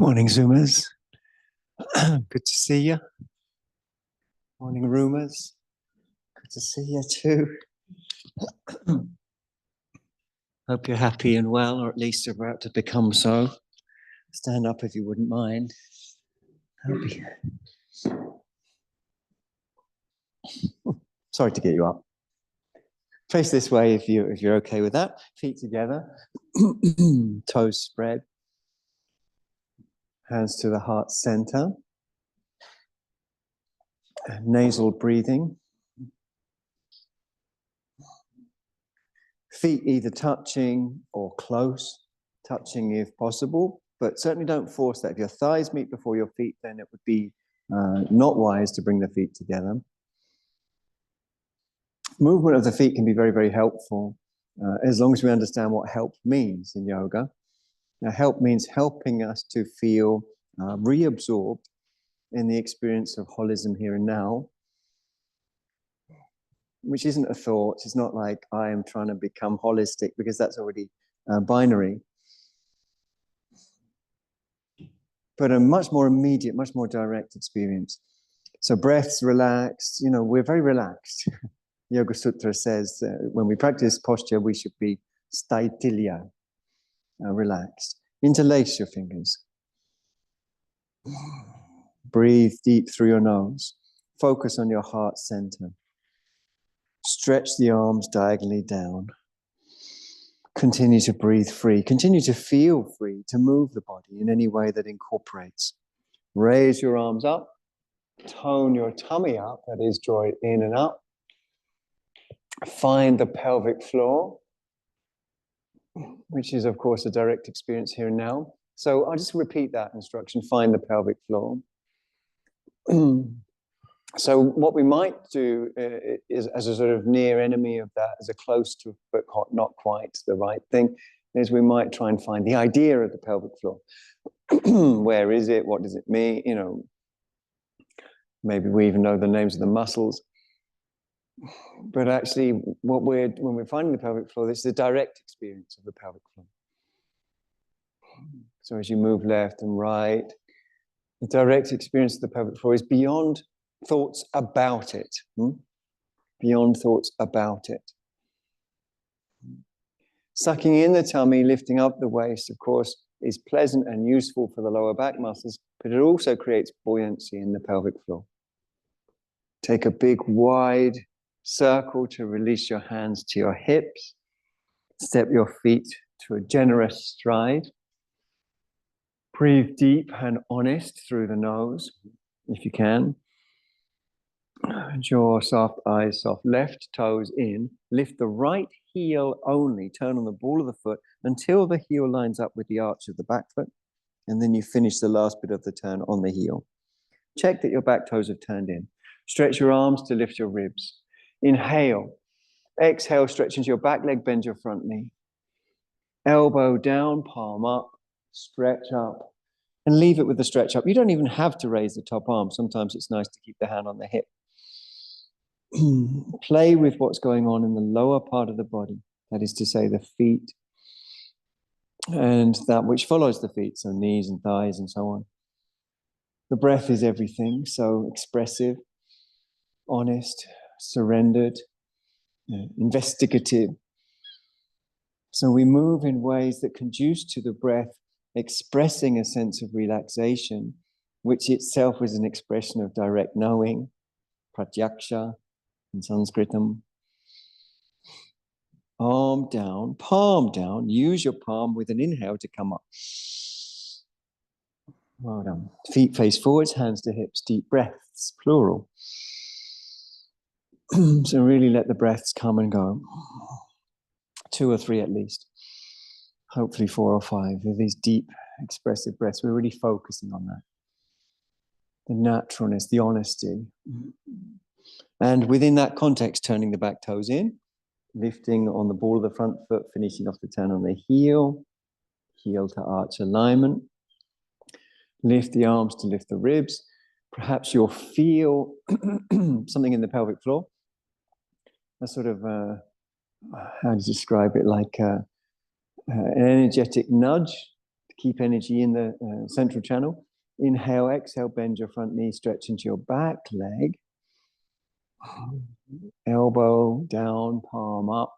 Morning, Zoomers. Good to see you. Morning, Roomers. Good to see you too. Hope you're happy and well, or at least about to become so. Stand up if you wouldn't mind. Sorry to get you up. Face this way if you're okay with that. Feet together, toes spread, hands to the heart center. Nasal breathing. Feet either touching or close, touching if possible, but certainly don't force that. If your thighs meet before your feet, then it would be not wise to bring the feet together. Movement of the feet can be very, very helpful as long as we understand what help means in yoga. Now, help means helping us to feel reabsorbed in the experience of holism here and now, which isn't a thought. It's not like I am trying to become holistic, because that's already binary. But a much more immediate, much more direct experience. So breaths relaxed, we're very relaxed. Yoga Sutra says when we practice posture, we should be staitilya, relaxed. Interlace your fingers. Breathe deep through your nose. Focus on your heart center. Stretch the arms diagonally down. Continue to breathe free. Continue to feel free to move the body in any way that incorporates. Raise your arms up. Tone your tummy up, that is, draw it in and up. Find the pelvic floor, which is, of course, a direct experience here and now. So I'll just repeat that instruction, find the pelvic floor. So what we might do is, as a sort of near enemy of that, as a close to but not quite the right thing, is we might try and find the idea of the pelvic floor. Where is it? What does it mean? Maybe we even know the names of the muscles. But actually, when we're finding the pelvic floor, this is the direct experience of the pelvic floor. So as you move left and right, the direct experience of the pelvic floor is beyond thoughts about it. Beyond thoughts about it. Sucking in the tummy, lifting up the waist, of course, is pleasant and useful for the lower back muscles, but it also creates buoyancy in the pelvic floor. Take a big, wide circle to release your hands to your hips. Step your feet to a generous stride. Breathe deep and honest through the nose, if you can. Jaw soft, eyes soft. Left toes in. Lift the right heel only. Turn on the ball of the foot until the heel lines up with the arch of the back foot. And then you finish the last bit of the turn on the heel. Check that your back toes have turned in. Stretch your arms to lift your ribs. Inhale. Exhale, stretch into your back leg, bend your front knee. Elbow down, palm up, stretch up. And leave it with the stretch up. You don't even have to raise the top arm. Sometimes it's nice to keep the hand on the hip. Play with what's going on in the lower part of the body. That is to say, the feet and that which follows the feet. So knees and thighs and so on. The breath is everything. So expressive, honest, surrendered, investigative. So we move in ways that conduce to the breath, expressing a sense of relaxation, which itself is an expression of direct knowing, pratyaksha in Sanskritam. Arm down, palm down. Use your palm with an inhale to come up. Well done. Feet face forwards, hands to hips, deep breaths, plural. So really let the breaths come and go. 2 or 3 at least. Hopefully 4 or 5. With these deep, expressive breaths, we're really focusing on that. The naturalness, the honesty. And within that context, turning the back toes in, lifting on the ball of the front foot, finishing off the turn on the heel to arch alignment. Lift the arms to lift the ribs. Perhaps you'll feel something in the pelvic floor. A sort of, how to describe it, like an energetic nudge to Keep energy in the central channel. Inhale, exhale, bend your front knee, stretch into your back leg. Elbow down, palm up.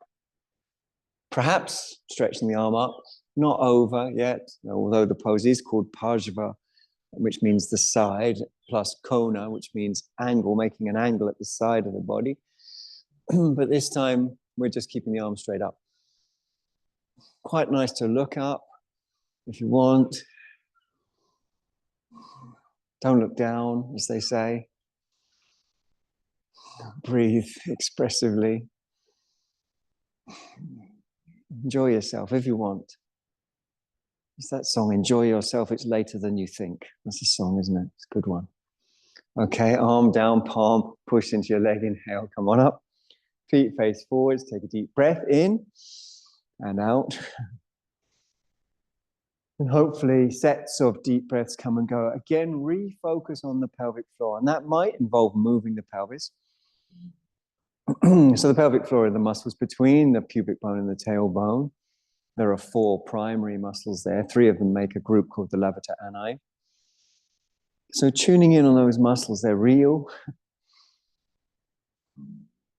Perhaps stretching the arm up, not over yet, although the pose is called Pajva, which means the side, plus Kona, which means angle, making an angle at the side of the body. But this time, we're just keeping the arm straight up. Quite nice to look up if you want. Don't look down, as they say. Breathe expressively. Enjoy yourself if you want. It's that song, Enjoy Yourself, It's Later Than You Think. That's a song, isn't it? It's a good one. Okay, arm down, palm, push into your leg, inhale, come on up. Feet face forwards, take a deep breath in and out. And hopefully sets of deep breaths come and go. Again, refocus on the pelvic floor, and that might involve moving the pelvis. So the pelvic floor are the muscles between the pubic bone and the tailbone. There are 4 primary muscles there. 3 of them make a group called the levator ani. So tuning in on those muscles, they're real.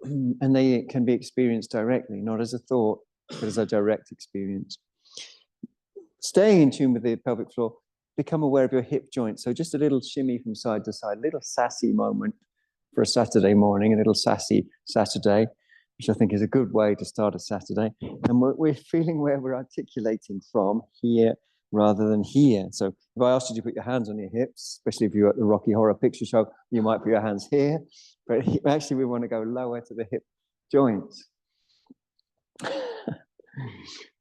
And they can be experienced directly, not as a thought, but as a direct experience. Staying in tune with the pelvic floor, become aware of your hip joints. So just a little shimmy from side to side, a little sassy moment for a Saturday morning, a little sassy Saturday, which I think is a good way to start a Saturday. And we're feeling where we're articulating from, here rather than here. So if I asked you to put your hands on your hips, especially if you're at the Rocky Horror Picture Show, you might put your hands here, but actually we want to go lower to the hip joints.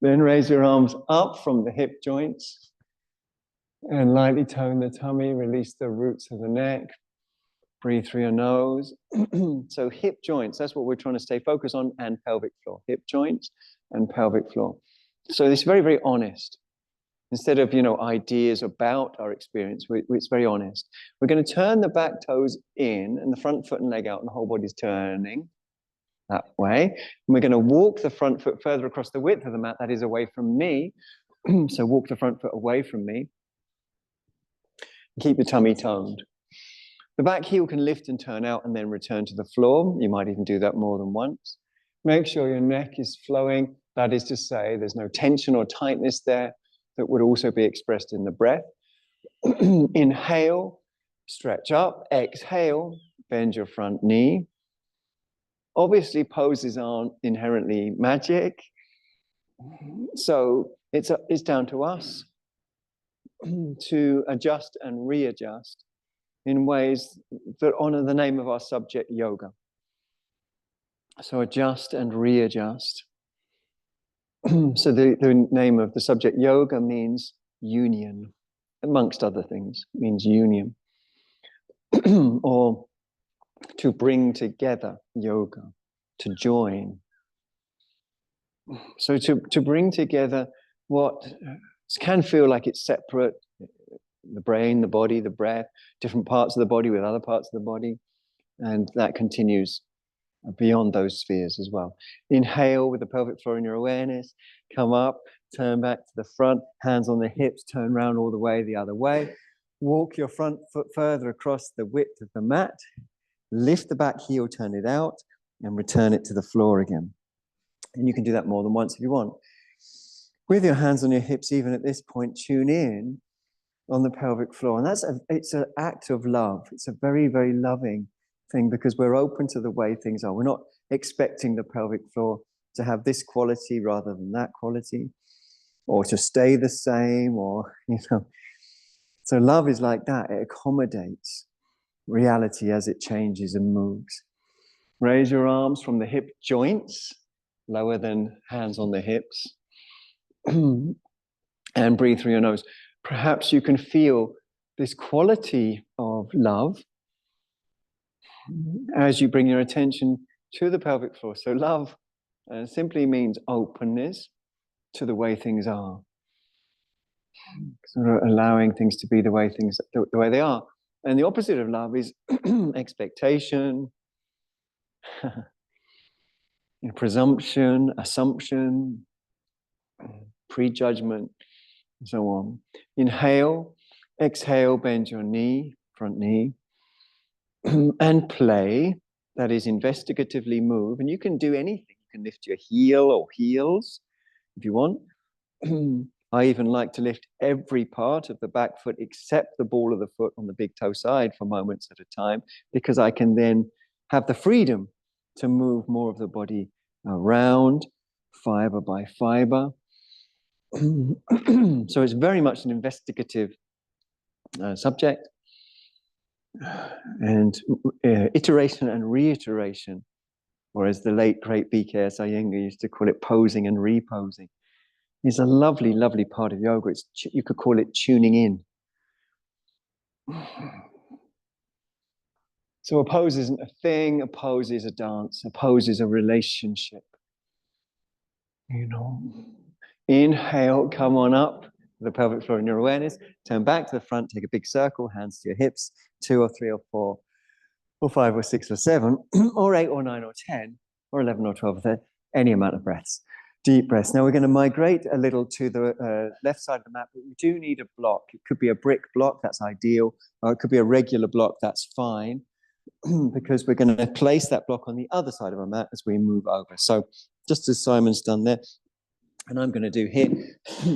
Then raise your arms up from the hip joints and lightly tone the tummy, release the roots of the neck. Breathe through your nose. So hip joints, that's what we're trying to stay focused on, and pelvic floor. Hip joints and pelvic floor. So it's very, very honest. Instead of, ideas about our experience, it's very honest. We're going to turn the back toes in and the front foot and leg out, and the whole body's turning that way. And we're going to walk the front foot further across the width of the mat, that is away from me. So walk the front foot away from me. Keep the tummy toned. The back heel can lift and turn out and then return to the floor. You might even do that more than once. Make sure your neck is flowing. That is to say, there's no tension or tightness there that would also be expressed in the breath. Inhale, stretch up. Exhale, bend your front knee. Obviously, poses aren't inherently magic. So it's down to us to adjust and readjust in ways that honor the name of our subject, yoga. So adjust and readjust. So the name of the subject, yoga, means union, amongst other things, it means union. Or to bring together, yoga, to join. So to bring together what can feel like it's separate, the brain, the body, the breath, different parts of the body with other parts of the body. And that continues beyond those spheres as well. Inhale with the pelvic floor in your awareness. Come up, turn back to the front, hands on the hips, turn around all the way the other way. Walk your front foot further across the width of the mat. Lift the back heel, turn it out, and return it to the floor again. And you can do that more than once if you want. With your hands on your hips, even at this point, tune in on the pelvic floor. And it's an act of love. It's a very, very loving thing because we're open to the way things are. We're not expecting the pelvic floor to have this quality rather than that quality, or to stay the same, or, So love is like that. It accommodates reality as it changes and moves. Raise your arms from the hip joints, lower than hands on the hips. And breathe through your nose. Perhaps you can feel this quality of love as you bring your attention to the pelvic floor. So love simply means openness to the way things are. Sort of allowing things to be the way they are. And the opposite of love is expectation, presumption, assumption, prejudgment. so on. Inhale, exhale, bend your knee, front knee, and play. That is investigatively move. And you can do anything. You can lift your heel or heels if you want. I even like to lift every part of the back foot except the ball of the foot on the big toe side for moments at a time, because I can then have the freedom to move more of the body around, fiber by fiber. So it's very much an investigative subject. And iteration and reiteration, or as the late great B.K.S. Iyengar used to call it, posing and reposing, is a lovely, lovely part of yoga. You could call it tuning in. So a pose isn't a thing, a pose is a dance, a pose is a relationship. You know, inhale, come on up, the pelvic floor in your awareness, turn back to the front, take a big circle, hands to your hips, 2 or 3 or 4 or 5 or 6 or 7 or 8 or 9 or 10 or 11 or 12 or 13, any amount of breaths, deep breaths. Now we're going to migrate a little to the left side of the mat, but we do need a block. It could be a brick block, that's ideal, or it could be a regular block, that's fine, because we're going to place that block on the other side of our mat as we move over. So just as Simon's done there, and I'm going to do here,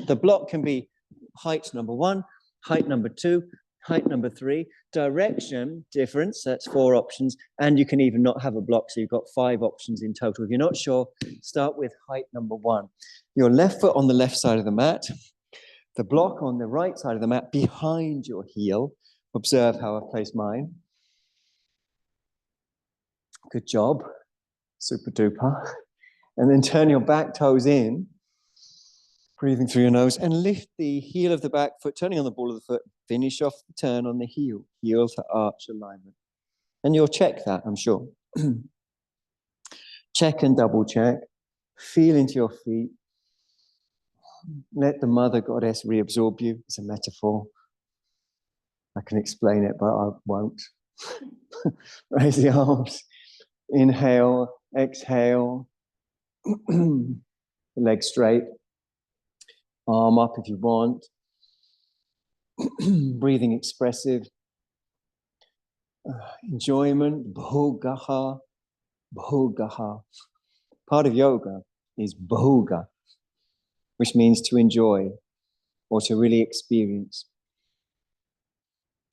the block can be height number 1, height number 2, height number 3, direction difference, that's 4 options, and you can even not have a block, so you've got 5 options in total. If you're not sure, start with height number 1. Your left foot on the left side of the mat, the block on the right side of the mat behind your heel. Observe how I've placed mine. Good job, super duper. And then turn your back toes in, breathing through your nose, and lift the heel of the back foot, turning on the ball of the foot. Finish off the turn on the heel to arch alignment. And you'll check that, I'm sure. Check and double check. Feel into your feet. Let the mother goddess reabsorb you. It's a metaphor. I can explain it, but I won't. Raise the arms. Inhale, exhale. Legs straight. Arm up if you want. Breathing expressive. Enjoyment. Bhogaha. Bhogaha. Part of yoga is bhoga, which means to enjoy or to really experience.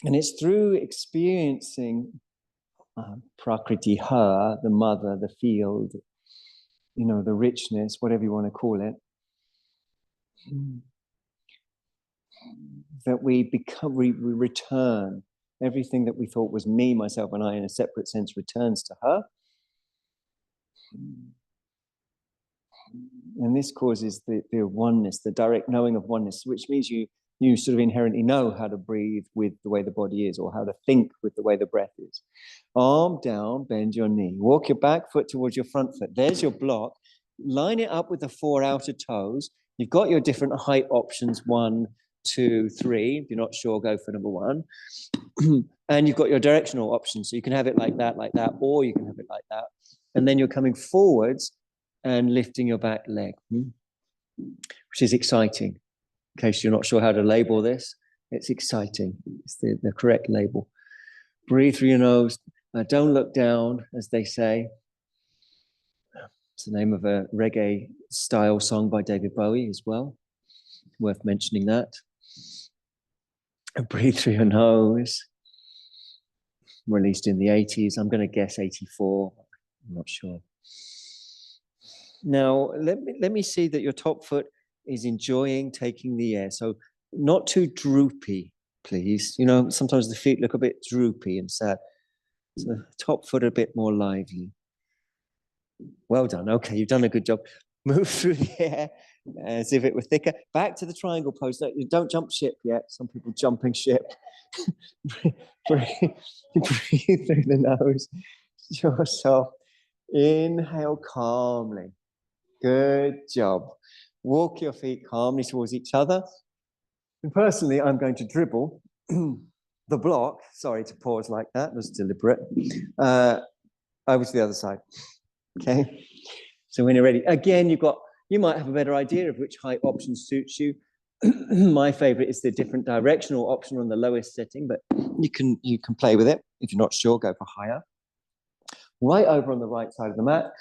And it's through experiencing prakriti, her, the mother, the field, you know, the richness, whatever you want to call it, that we return. Everything that we thought was me, myself, and I in a separate sense returns to her. And this causes the oneness, the direct knowing of oneness, which means you sort of inherently know how to breathe with the way the body is, or how to think with the way the breath is. Arm down, bend your knee. Walk your back foot towards your front foot. There's your block. Line it up with the 4 outer toes. You've got your different height options, 1, 2, 3. If you're not sure, go for number 1. And you've got your directional options. So you can have it like that, or you can have it like that. And then you're coming forwards and lifting your back leg, which is exciting. In case you're not sure how to label this, it's exciting. It's the correct label. Breathe through your nose. Don't look down, as they say. It's the name of a reggae style song by David Bowie as well. Worth mentioning that. And breathe through your nose. Released in the 80s. I'm going to guess 84. I'm not sure. Now, let me see that your top foot is enjoying taking the air. So not too droopy, please. You know, sometimes the feet look a bit droopy and sad. So the top foot a bit more lively. Well done. Okay, you've done a good job. Move through the air as if it were thicker. Back to the triangle pose. Don't jump ship yet. Some people jumping ship. breathe through the nose. Yourself. Inhale calmly. Good job. Walk your feet calmly towards each other. And personally, I'm going to dribble the block. Sorry to pause like that. It was deliberate. Over to the other side. Okay. So when you're ready, again, you might have a better idea of which height option suits you. My favorite is the different directional option on the lowest setting, but you can play with it. If you're not sure, go for higher. Right over on the right side of the mat.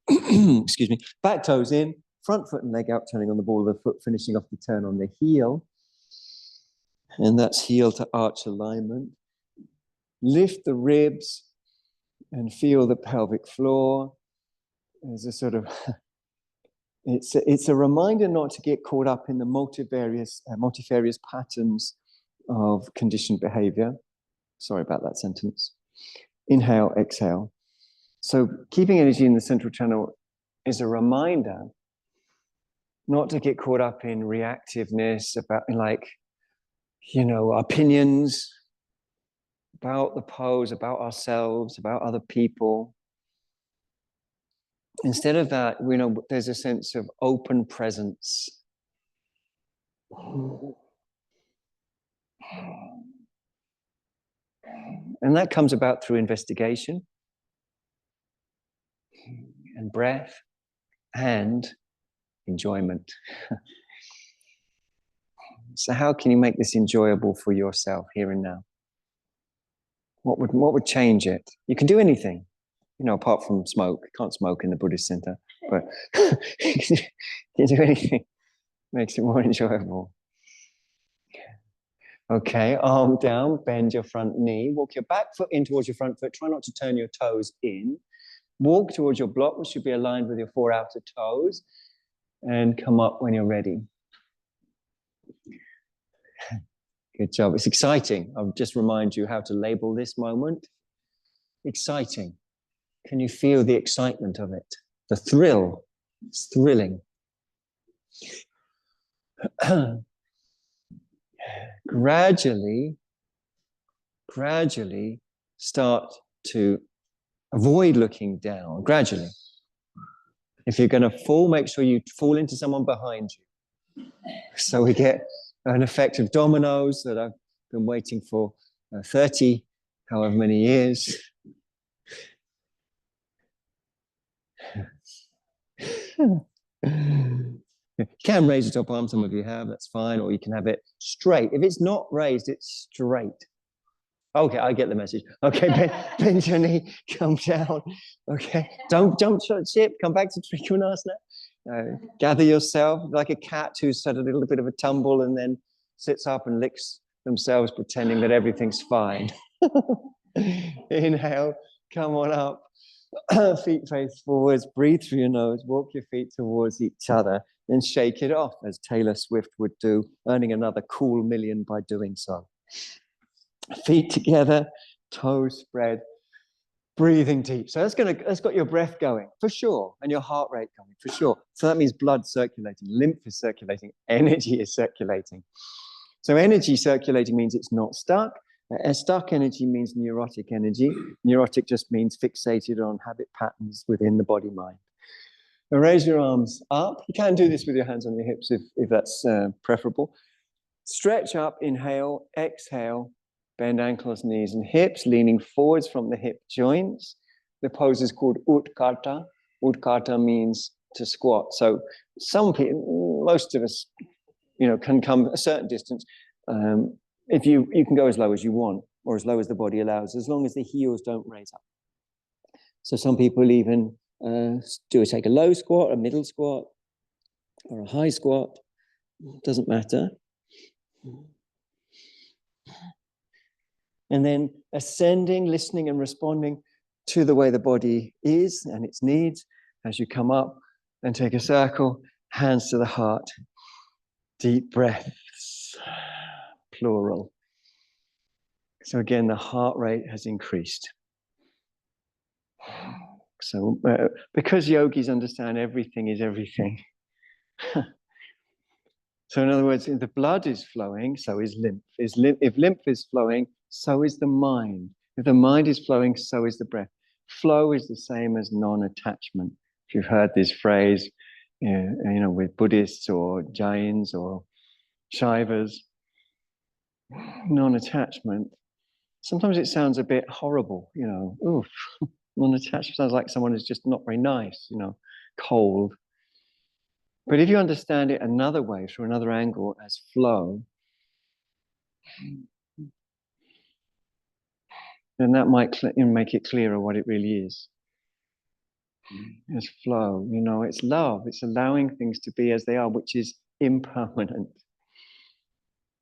Excuse me. Back toes in, front foot and leg out, turning on the ball of the foot, finishing off the turn on the heel. And that's heel to arch alignment. Lift the ribs and feel the pelvic floor. There's a sort of, it's a reminder not to get caught up in the multifarious patterns of conditioned behavior. Sorry about that sentence. Inhale, exhale. So keeping energy in the central channel is a reminder not to get caught up in reactiveness, about opinions about the pose, about ourselves, about other people. Instead of that, there's a sense of open presence. And that comes about through investigation and breath and enjoyment. So how can you make this enjoyable for yourself here and now? What would change it? You can do anything, apart from smoke. You can't smoke in the Buddhist center, but you can do anything. Makes it more enjoyable. Okay, arm down, bend your front knee, walk your back foot in towards your front foot. Try not to turn your toes in. Walk towards your block, which should be aligned with your 4 outer toes, and come up when you're ready. Good job. It's exciting. I'll just remind you how to label this moment. Exciting. Can you feel the excitement of it? The thrill. It's thrilling. Gradually start to avoid looking down. Gradually. If you're going to fall, make sure you fall into someone behind you. So we get an effect of dominoes that I've been waiting for 30, however many years. You can raise your top arm, some of you have, that's fine, or you can have it straight. If it's not raised, it's straight. Okay, I get the message. Okay, bend your knee, come down. Okay, don't jump ship, come back to Trikonasana. Gather yourself like a cat who's had a little bit of a tumble and then sits up and licks themselves, pretending that everything's fine. Inhale, come on up. Feet face forwards, breathe through your nose, walk your feet towards each other, then shake it off as Taylor Swift would do, earning another cool million by doing so. Feet together, toes spread, breathing deep. So that's got your breath going for sure, and your heart rate going for sure. So that means blood circulating, lymph is circulating, energy is circulating. So energy circulating means it's not stuck. Stuck energy means neurotic energy. Neurotic just means fixated on habit patterns within the body mind. Now raise your arms up. You can do this with your hands on your hips if that's preferable. Stretch up, inhale, exhale, bend ankles, knees, and hips, leaning forwards from the hip joints. The pose is called Utkarta. Utkarta means to squat. So some people, most of us, can come a certain distance. If you can go as low as you want, or as low as the body allows, as long as the heels don't raise up. So some people even take a low squat, a middle squat, or a high squat. Doesn't matter. And then ascending, listening and responding to the way the body is and its needs as you come up and take a circle, hands to the heart, deep breaths, plural. So again, the heart rate has increased. So because yogis understand everything is everything. So in other words, if the blood is flowing, so is lymph. If lymph is flowing, so is the mind. If the mind is flowing, so is the breath. Flow is the same as non-attachment. If you've heard this phrase, with Buddhists or Jains or Shaivas, non-attachment, sometimes it sounds a bit horrible, oof. Non-attachment sounds like someone who's just not very nice, cold. But if you understand it another way, through another angle, as flow, then that might make it clearer what it really is. It's flow, it's love. It's allowing things to be as they are, which is impermanent.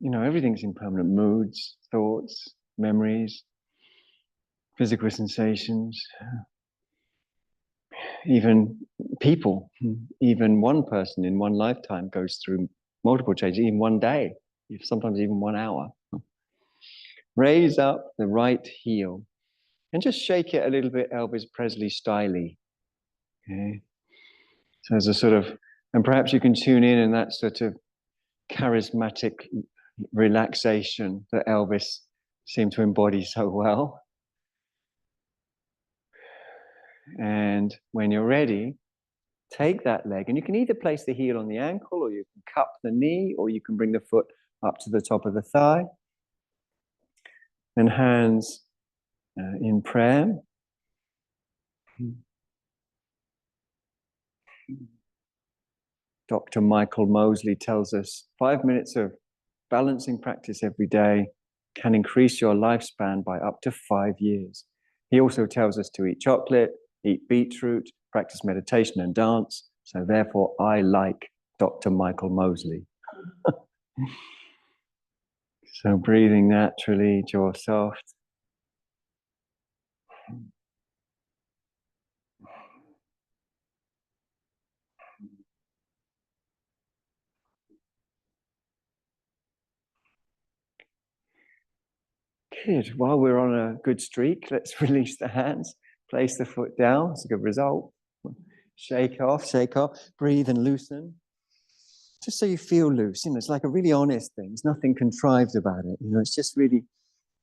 Everything's impermanent. Moods, thoughts, memories, physical sensations, even people. Even one person in one lifetime goes through multiple changes, even one day, sometimes even 1 hour. Raise up the right heel and just shake it a little bit Elvis Presley styley. Okay. So as a sort of, and perhaps you can tune in that sort of charismatic relaxation that Elvis seemed to embody so well. And when you're ready, take that leg, and you can either place the heel on the ankle, or you can cup the knee, or you can bring the foot up to the top of the thigh. And hands in prayer. Dr. Michael Mosley tells us 5 minutes of balancing practice every day can increase your lifespan by up to 5 years. He also tells us to eat chocolate, eat beetroot, practice meditation and dance. So therefore, I like Dr. Michael Mosley. So breathing naturally, jaw soft. Good. While we're on a good streak, let's release the hands. Place the foot down. It's a good result. Shake off, breathe and loosen. Just so you feel loose. It's like a really honest thing. There's nothing contrived about it. It's just really,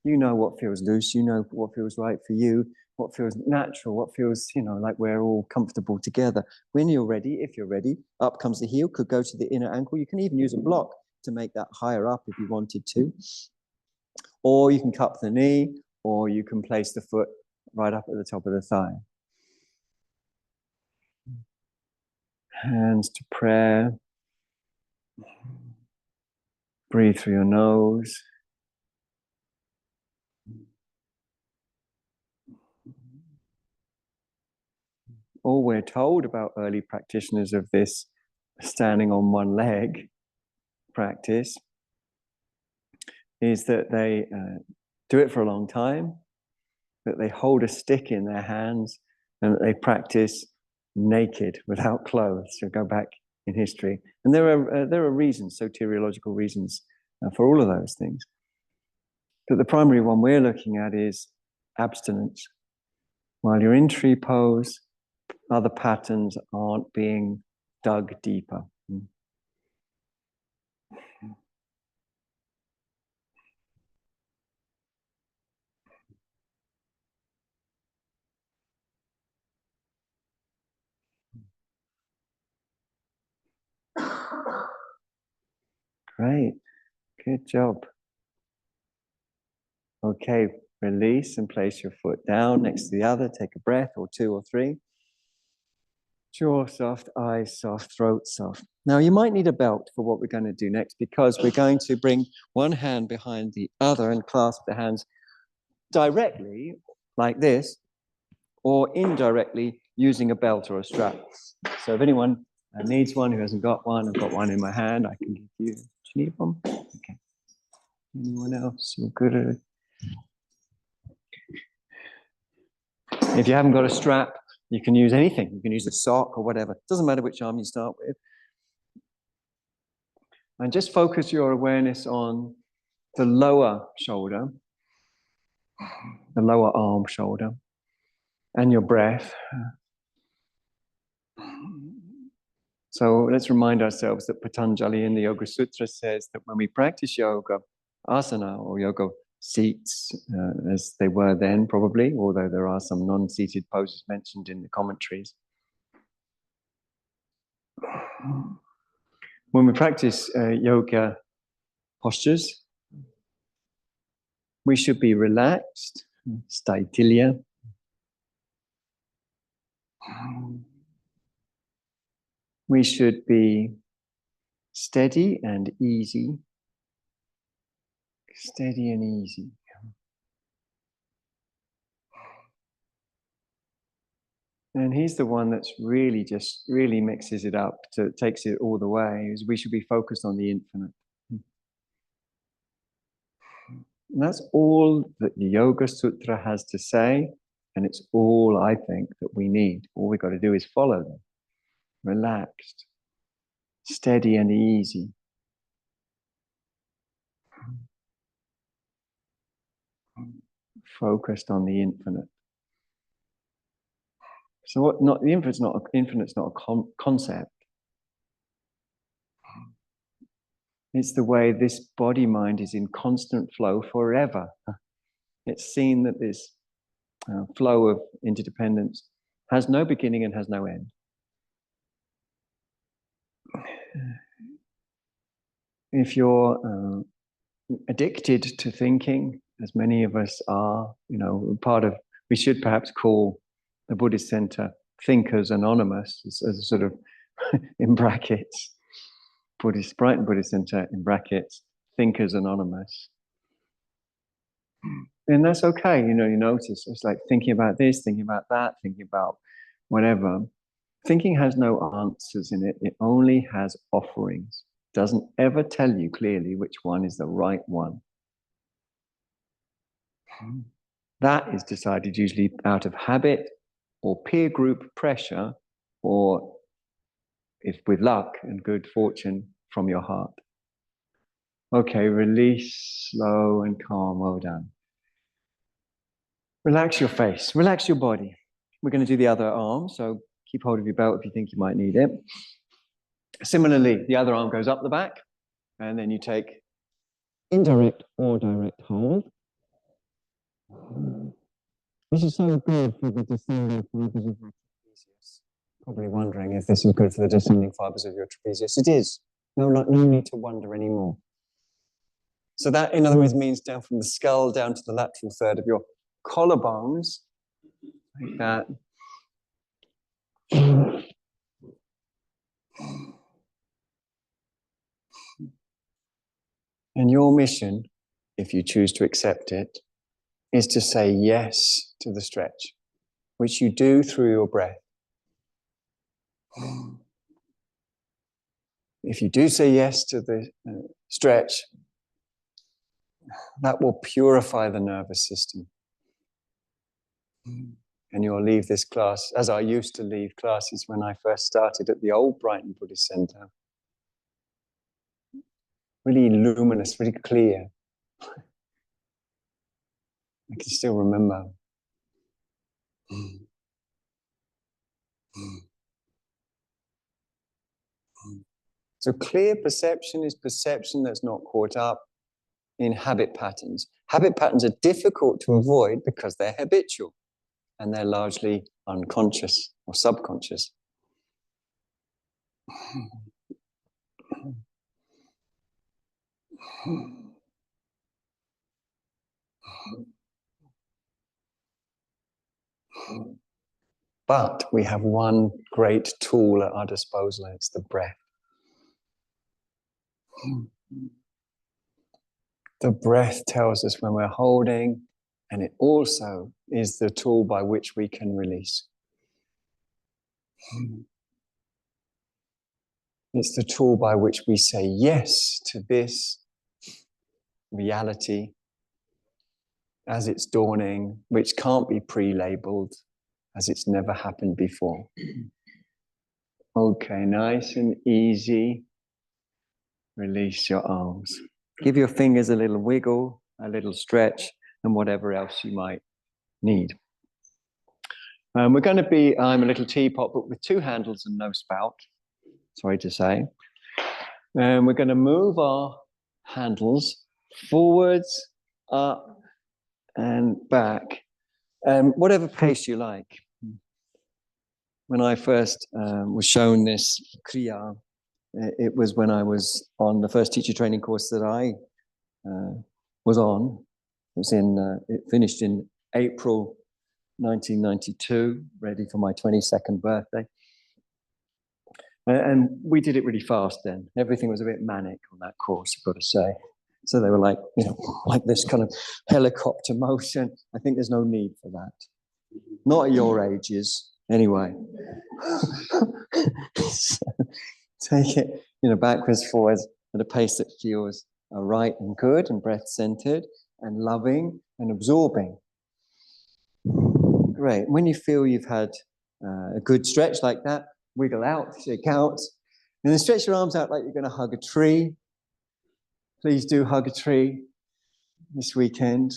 what feels loose. What feels right for you. What feels natural. What feels, like we're all comfortable together. When you're ready, if you're ready, up comes the heel. Could go to the inner ankle. You can even use a block to make that higher up if you wanted to. Or you can cup the knee, or you can place the foot right up at the top of the thigh. Hands to prayer. Breathe through your nose. All we're told about early practitioners of this standing on one leg practice is that they do it for a long time, that they hold a stick in their hands, and that they practice naked, without clothes. So go back in history. And there are reasons, soteriological reasons for all of those things. But the primary one we're looking at is abstinence. While you're in tree pose, other patterns aren't being dug deeper. Great. Good job. Okay, release and place your foot down next to the other. Take a breath, or 2 or 3. Jaw soft, eyes soft, throat soft. Now, you might need a belt for what we're going to do next, because we're going to bring one hand behind the other and clasp the hands directly, like this, or indirectly using a belt or a strap. So if anyone needs one who hasn't got one, I've got one in my hand. I can give you. Do you need one? Okay. Anyone else? You're good at it. If you haven't got a strap, you can use anything. You can use a sock or whatever. It doesn't matter which arm you start with. And just focus your awareness on the lower shoulder, the lower arm shoulder, and your breath. So let's remind ourselves that Patanjali in the Yoga Sutra says that when we practice yoga, asana or yoga seats, as they were then probably, although there are some non-seated poses mentioned in the commentaries. When we practice yoga postures, we should be relaxed, staitilya. We should be steady and easy. Steady and easy. And he's the one that's really mixes it up, takes it all the way. Is we should be focused on the infinite. And that's all that the Yoga Sutra has to say. And it's all I think that we need. All we've got to do is follow them. Relaxed, steady and easy. Focused on the infinite. So what? Not the infinite's not a concept. It's the way this body mind is in constant flow forever. It's seen that this flow of interdependence has no beginning and has no end. If you're addicted to thinking, as many of us are, we should perhaps call the Buddhist Center Thinkers Anonymous as a sort of, in brackets, Brighton Buddhist Center, in brackets, Thinkers Anonymous. And that's okay, you notice it's like thinking about this, thinking about that, thinking about whatever. Thinking has no answers in it. It only has offerings. It doesn't ever tell you clearly which one is the right one. That is decided usually out of habit or peer group pressure, or if with luck and good fortune, from your heart. Okay, release, slow and calm, well done. Relax your face, relax your body. We're going to do the other arm, so keep hold of your belt if you think you might need it. Similarly, the other arm goes up the back, and then you take indirect or direct hold. This is so good for the descending fibers of your trapezius. Probably wondering if this is good for the descending fibers of your trapezius. It is. No need to wonder anymore. So that, in other words, means down from the skull down to the lateral third of your collarbones, like that. And your mission, if you choose to accept it, is to say yes to the stretch, which you do through your breath. If you do say yes to the stretch, that will purify the nervous system. And you'll leave this class, as I used to leave classes when I first started at the old Brighton Buddhist Center. Really luminous, really clear. I can still remember. So clear perception is perception that's not caught up in habit patterns. Habit patterns are difficult to avoid because they're habitual and they're largely unconscious or subconscious. But we have one great tool at our disposal, and it's the breath. The breath tells us when we're holding, and it also is the tool by which we can release. It's the tool by which we say yes to this reality as it's dawning, which can't be pre-labeled, as it's never happened before. Okay, nice and easy. Release your arms. Give your fingers a little wiggle, a little stretch, and whatever else you might need. We're going to be, I'm a little teapot, but with two handles and no spout, sorry to say. And we're going to move our handles forwards, up, and back, whatever pace you like. When I first was shown this kriya, it was when I was on the first teacher training course that I was on. It finished in April 1992, ready for my 22nd birthday. And we did it really fast then. Everything was a bit manic on that course, I've got to say. So they were like, like this kind of helicopter motion. I think there's no need for that. Not at your ages, anyway. So take it, backwards, forwards at a pace that feels right and good and breath-centered and loving and absorbing. Great. When you feel you've had a good stretch like that, wiggle out, shake out, and then stretch your arms out like you're going to hug a tree. Please do hug a tree this weekend.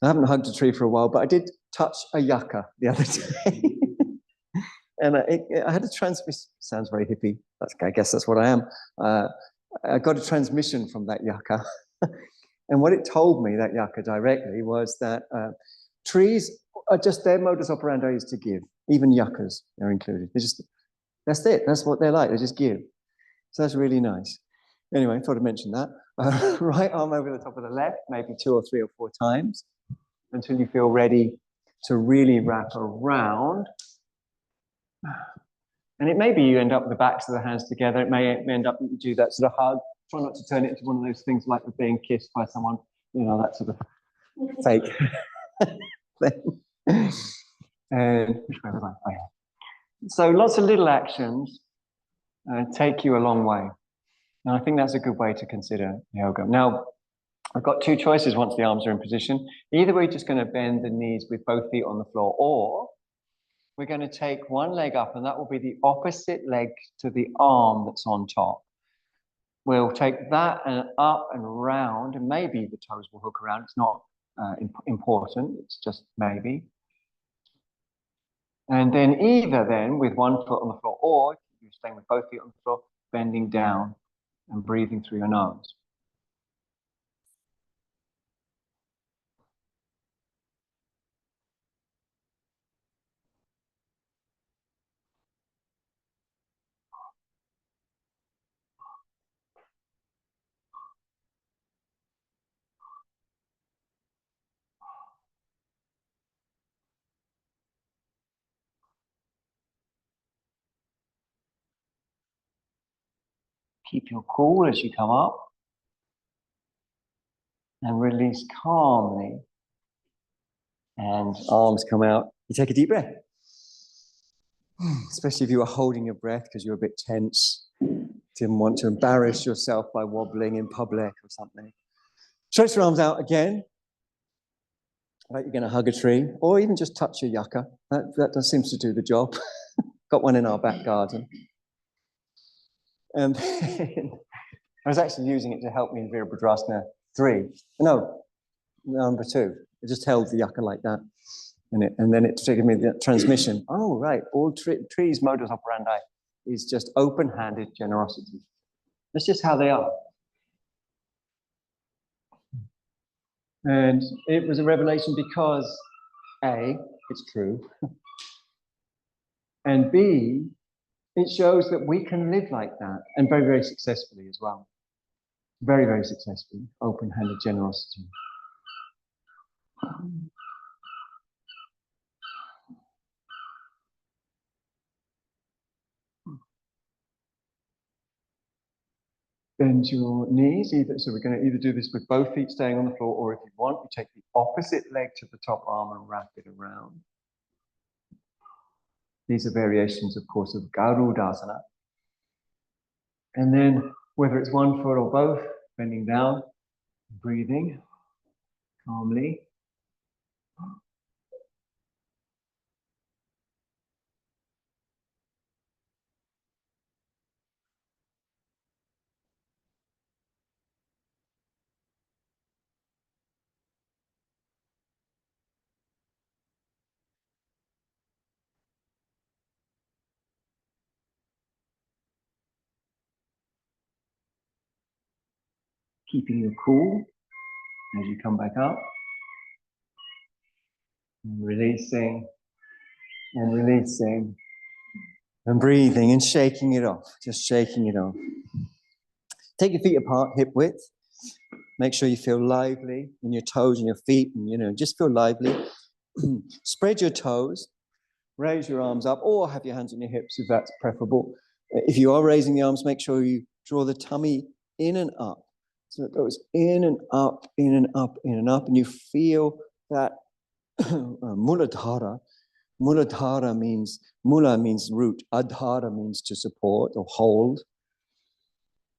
I haven't hugged a tree for a while, but I did touch a yucca the other day. And I had a transmission. Sounds very hippie. I guess that's what I am. I got a transmission from that yucca. And what it told me, that yucca directly, was that trees are just, their modus operandi is to give. Even yuccas are included. That's it. That's what they're like. They just give. So that's really nice. Anyway, I thought I'd mention that. Right arm over the top of the left, maybe 2 or 3 or 4 times until you feel ready to really wrap around. And it may be you end up with the backs of the hands together. It may end up you do that sort of hug. Try not to turn it into one of those things like the being kissed by someone, that sort of fake thing. And which way was I? So lots of little actions take you a long way. And I think that's a good way to consider yoga. Now, I've got 2 choices once the arms are in position. Either we're just going to bend the knees with both feet on the floor, or we're going to take one leg up, and that will be the opposite leg to the arm that's on top. We'll take that and up and round, and maybe the toes will hook around. It's not important, it's just maybe. And then either with one foot on the floor, or you're staying with both feet on the floor, bending down and breathing through your nose. Keep your cool as you come up and release calmly. And arms come out. You take a deep breath. Especially if you were holding your breath because you're a bit tense. Didn't want to embarrass yourself by wobbling in public or something. Stretch your arms out again. Like you're going to hug a tree, or even just touch a yucca. That seems to do the job. Got one in our back garden. And I was actually using it to help me in Virabhadrasana 3. No, number 2. I just held the yucca like that. And then it triggered me the transmission. Oh, right. All trees' modus operandi is just open-handed generosity. That's just how they are. And it was a revelation because A, it's true, and B, it shows that we can live like that, and very, very successfully as well. Very, very successfully, open-handed generosity. Bend your knees, so we're going to either do this with both feet staying on the floor, or if you want, you take the opposite leg to the top arm and wrap it around. These are variations, of course, of Garudasana. And then, whether it's one foot or both, bending down, breathing calmly. Keeping you cool as you come back up. And releasing, and releasing, and breathing and shaking it off, just shaking it off. Take your feet apart, hip width. Make sure you feel lively in your toes and your feet, and just feel lively. Spread your toes raise your arms up, or have your hands on your hips if that's preferable. If you are raising the arms, make sure you draw the tummy in and up. So it goes in and up, in and up, in and up, and you feel that muladhara. Muladhara means, mula means root, adhara means to support or hold.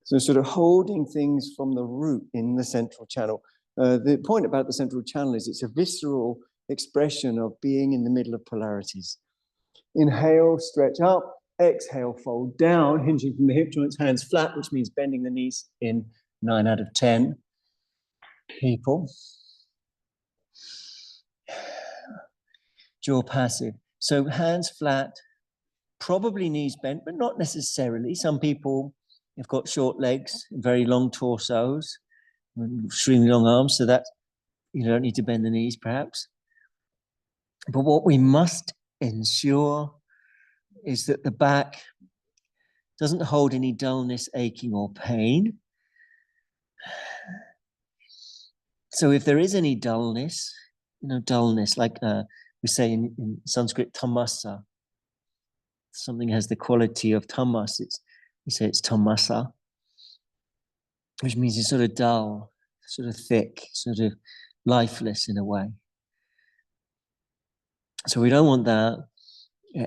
So sort of holding things from the root in the central channel. The point about the central channel is it's a visceral expression of being in the middle of polarities. Inhale, stretch up. Exhale, fold down, hinging from the hip joints, hands flat, which means bending the knees in 9 out of 10 people. Jaw passive. So hands flat, probably knees bent, but not necessarily. Some people have got short legs, very long torsos, extremely long arms, so that you don't need to bend the knees, perhaps. But what we must ensure is that the back doesn't hold any dullness, aching, or pain. So if there is any dullness, dullness, like we say in Sanskrit, tamasa, something has the quality of tamas, we say it's tamasa, which means it's sort of dull, sort of thick, sort of lifeless in a way. So we don't want that.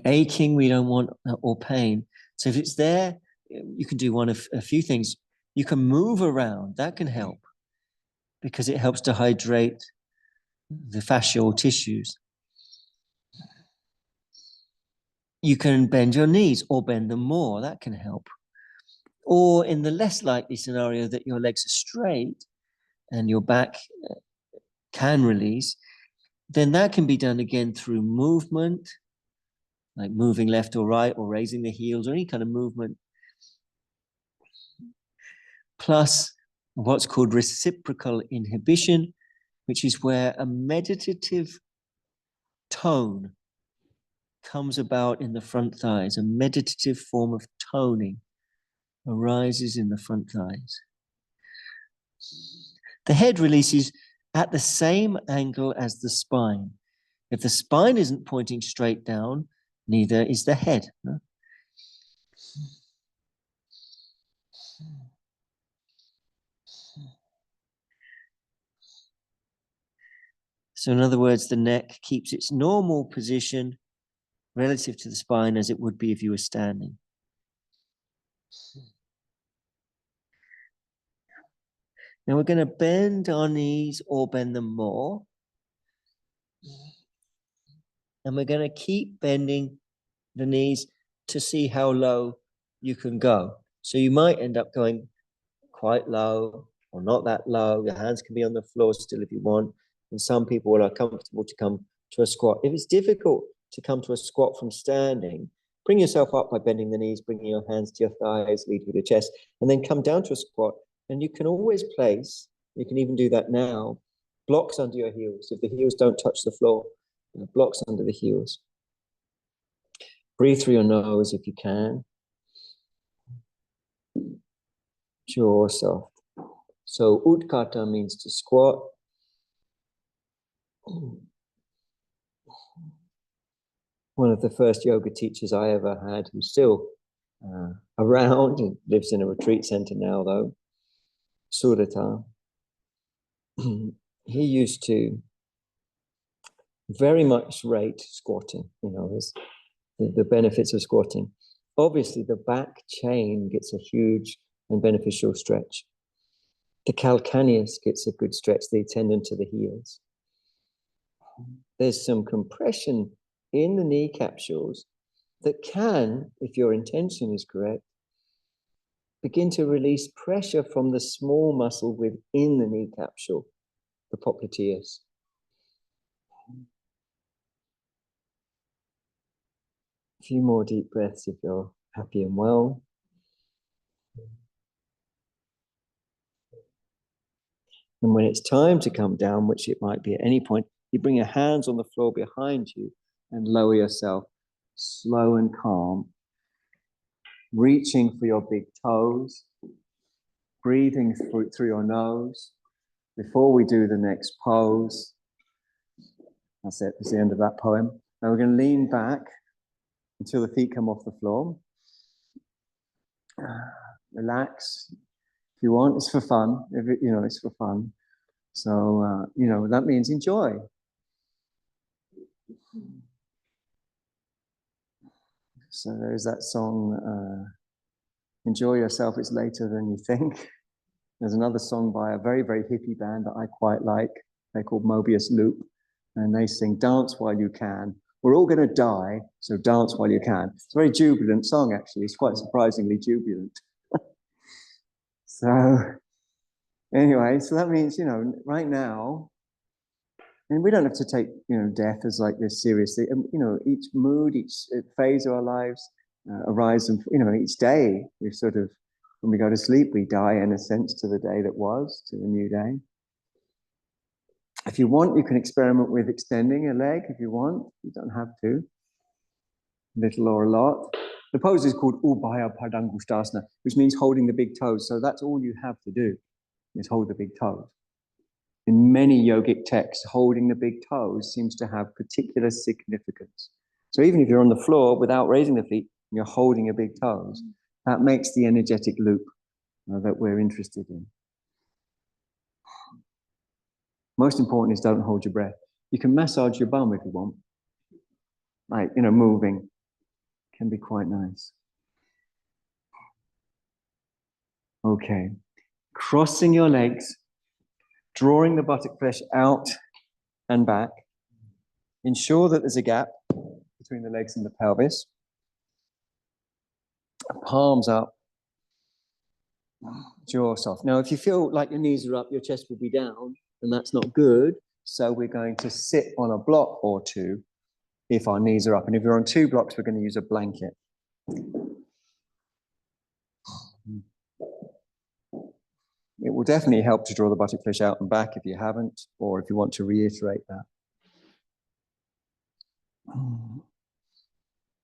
Aching, we don't want, or pain. So if it's there, you can do one of a few things. You can move around, that can help, because it helps to hydrate the fascial tissues. You can bend your knees or bend them more, that can help. Or in the less likely scenario that your legs are straight and your back can release, then that can be done again through movement, like moving left or right, or raising the heels, or any kind of movement. Plus what's called reciprocal inhibition, which is where a meditative tone comes about in the front thighs. A meditative form of toning arises in the front thighs. The head releases at the same angle as the spine. If the spine isn't pointing straight down, neither is the head. No? So in other words, the neck keeps its normal position relative to the spine as it would be if you were standing. Now we're going to bend our knees or bend them more. And we're going to keep bending the knees to see how low you can go. So you might end up going quite low or not that low. Your hands can be on the floor still if you want. And some people are comfortable to come to a squat. If it's difficult to come to a squat from standing, bring yourself up by bending the knees, bringing your hands to your thighs, lead with your chest, and then come down to a squat. And you can always place, you can even do that now, blocks under your heels. If the heels don't touch the floor, blocks under the heels. Breathe through your nose if you can. Jaw soft. So utkata means to squat. One of the first yoga teachers I ever had, who's still around and lives in a retreat center now though, Surata, he used to very much rate squatting, the benefits of squatting. Obviously, the back chain gets a huge and beneficial stretch. The calcaneus gets a good stretch, the tendon to the heels. There's some compression in the knee capsules that can, if your intention is correct, begin to release pressure from the small muscle within the knee capsule, the popliteus. A few more deep breaths if you're happy and well. And when it's time to come down, which it might be at any point, you bring your hands on the floor behind you and lower yourself, slow and calm, reaching for your big toes, breathing through your nose. Before we do the next pose, that's it, that's the end of that poem. Now we're going to lean back until the feet come off the floor. Relax. If you want, it's for fun. It's for fun. So, that means enjoy. So there's that song, Enjoy Yourself, It's Later Than You Think. There's another song by a very, very hippie band that I quite like. They're called Mobius Loop. And they sing, dance while you can. We're all going to die, so dance while you can. It's a very jubilant song, actually. It's quite surprisingly jubilant. So anyway, so that means, right now, and we don't have to take, death as like this seriously. And, each mood, each phase of our lives arises, each day, we sort of, when we go to sleep, we die in a sense to the day that was, to the new day. If you want, you can experiment with extending a leg if you want. You don't have to. Little or a lot. The pose is called Ubhaya Padangusthasana, which means holding the big toes. So that's all you have to do, is hold the big toes. In many yogic texts, holding the big toes seems to have particular significance. So even if you're on the floor without raising the feet, and you're holding your big toes, that makes the energetic loop that we're interested in. Most important is don't hold your breath. You can massage your bum if you want. Like, moving can be quite nice. Okay. Crossing your legs, drawing the buttock flesh out and back. Ensure that there's a gap between the legs and the pelvis. Palms up, jaw soft. Now, if you feel like your knees are up, your chest will be down, and that's not good. So we're going to sit on a block or two if our knees are up. And if you're on 2 blocks, we're going to use a blanket. It will definitely help to draw the buttock flesh out and back if you haven't, or if you want to reiterate that.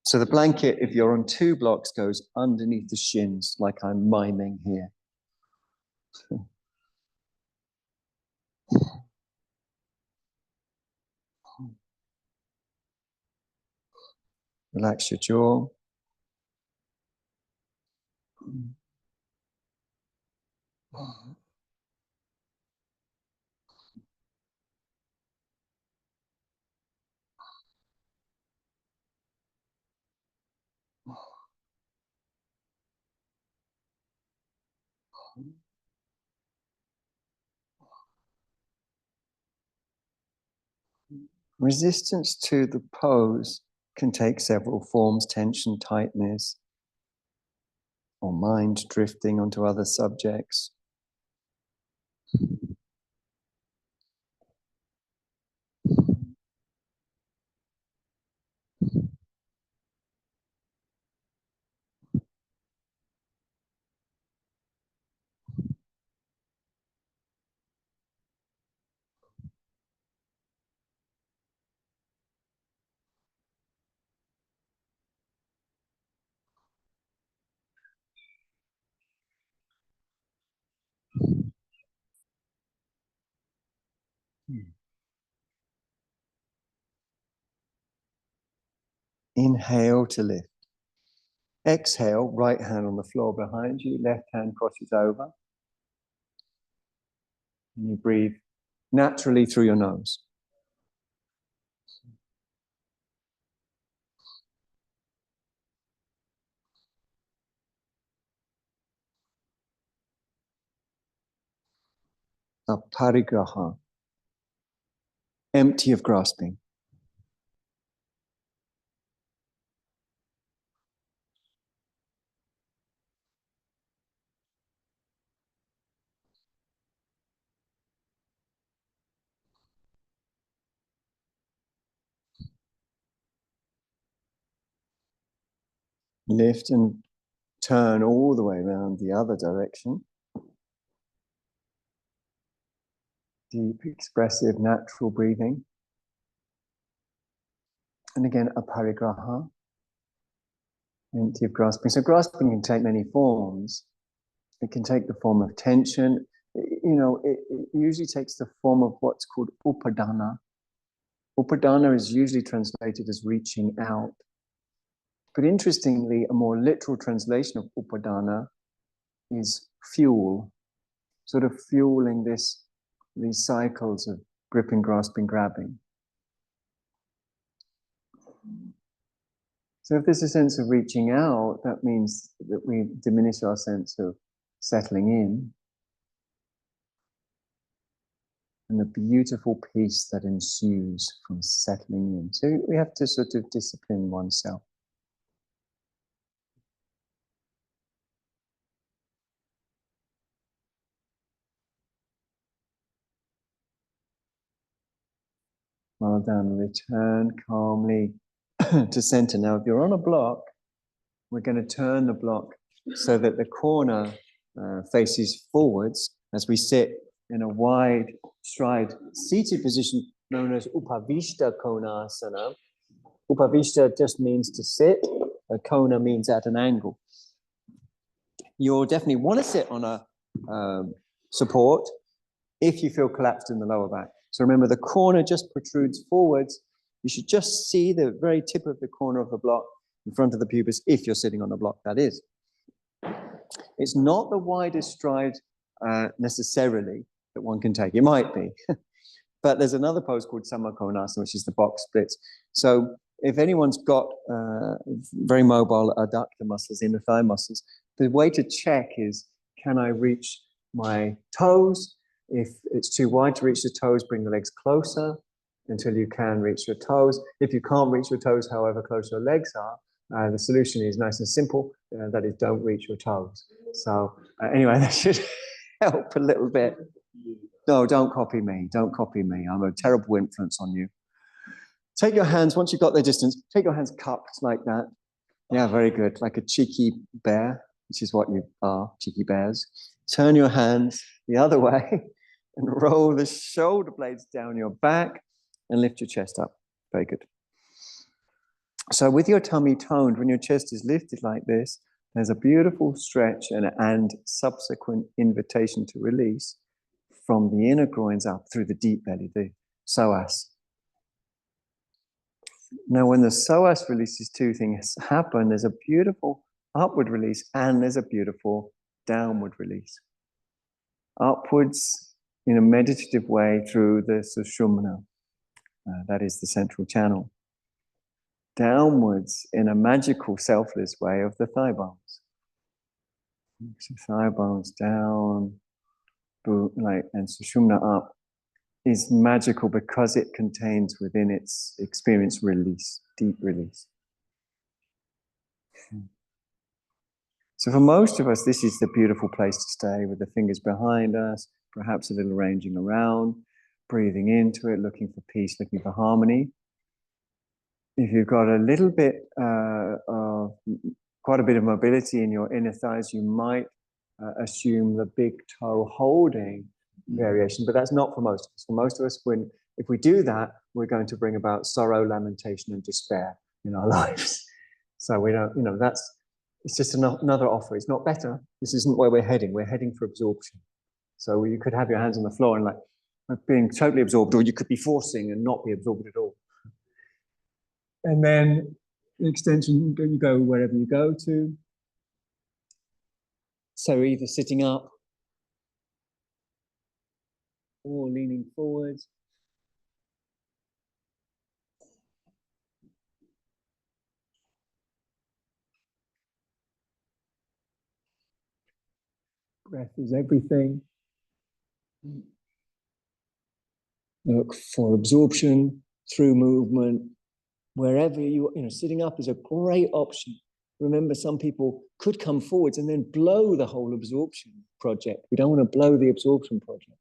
So the blanket, if you're on 2 blocks, goes underneath the shins, like I'm miming here. Relax your jaw. Resistance to the pose can take several forms: tension, tightness, or mind drifting onto other subjects. Inhale to lift. Exhale, right hand on the floor behind you, left hand crosses over. And you breathe naturally through your nose. Aparigraha, empty of grasping. Lift and turn all the way around the other direction. Deep, expressive, natural breathing. And again, aparigraha, empty of grasping. So grasping can take many forms. It can take the form of tension. It usually takes the form of what's called upadana. Upadana is usually translated as reaching out. But interestingly, a more literal translation of upadana is fuel, sort of fueling these cycles of gripping, grasping, grabbing. So if there's a sense of reaching out, that means that we diminish our sense of settling in. And the beautiful peace that ensues from settling in. So we have to sort of discipline oneself. Well done. Return calmly to center. Now, if you're on a block, we're going to turn the block so that the corner faces forwards as we sit in a wide stride seated position known as Upavishta Konasana. Upavishta just means to sit. Kona means at an angle. You'll definitely want to sit on a support if you feel collapsed in the lower back. So remember, the corner just protrudes forwards. You should just see the very tip of the corner of the block in front of the pubis if you're sitting on the block, that is. It's not the widest stride necessarily that one can take. It might be. But there's another pose called Samakonasana, which is the box splits. So if anyone's got very mobile adductor muscles, inner thigh muscles, the way to check is, can I reach my toes? If it's too wide to reach the toes, bring the legs closer until you can reach your toes. If you can't reach your toes, however close your legs are, the solution is nice and simple. That is, don't reach your toes. So anyway, that should help a little bit. No, don't copy me. Don't copy me. I'm a terrible influence on you. Take your hands, once you've got the distance, take your hands cupped like that. Yeah, very good. Like a cheeky bear, which is what you are, cheeky bears. Turn your hands the other way and roll the shoulder blades down your back and lift your chest up. Very good. So with your tummy toned, when your chest is lifted like this, there's a beautiful stretch and subsequent invitation to release from the inner groins up through the deep belly, the psoas. Now, when the psoas releases, two things happen. There's a beautiful upward release and there's a beautiful downward release. Upwards in a meditative way through the sushumna, that is the central channel. Downwards in a magical, selfless way of the thigh bones. So thigh bones down, and sushumna up is magical because it contains within its experience release, deep release. So for most of us, this is the beautiful place to stay with the fingers behind us, perhaps a little ranging around, breathing into it, looking for peace, looking for harmony. If you've got a little bit, quite a bit of mobility in your inner thighs, you might assume the big toe holding variation, but that's not for most of us. For most of us, if we do that, we're going to bring about sorrow, lamentation, and despair in our lives. So we don't, it's just another offer. It's not better. This isn't where we're heading. We're heading for absorption. So you could have your hands on the floor and like being totally absorbed, or you could be forcing and not be absorbed at all. And then the extension, you go wherever you go to. So either sitting up or leaning forwards. Breath is everything. Look for absorption through movement. Wherever sitting up is a great option. Remember, some people could come forwards and then blow the whole absorption project. We don't want to blow the absorption project.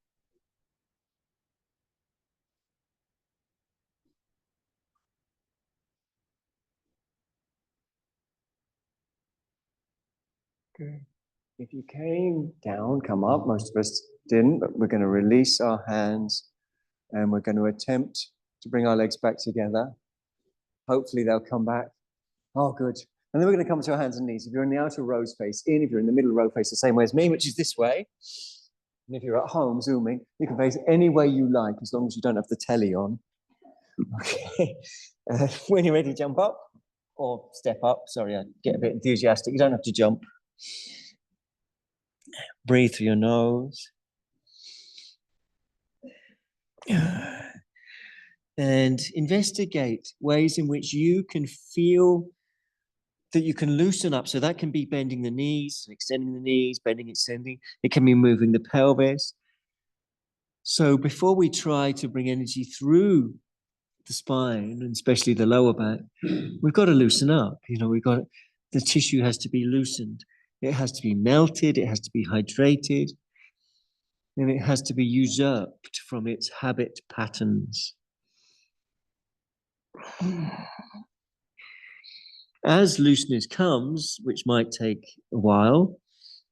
Good. If you came down, come up. Most of us didn't, but we're going to release our hands and we're going to attempt to bring our legs back together. Hopefully they'll come back. Oh, good. And then we're going to come to our hands and knees. If you're in the outer rows, face in. If you're in the middle row, face the same way as me, which is this way. And if you're at home zooming, you can face any way you like, as long as you don't have the telly on. Okay. When you're ready, jump up. or step up. Sorry, I get a bit enthusiastic. You don't have to jump. Breathe through your nose. And investigate ways in which you can feel that you can loosen up. So that can be bending the knees, extending the knees, bending, extending. It can be moving the pelvis. So before we try to bring energy through the spine, and especially the lower back, we've got to loosen up. The tissue has to be loosened. It has to be melted. It has to be hydrated. And it has to be usurped from its habit patterns. As looseness comes, which might take a while,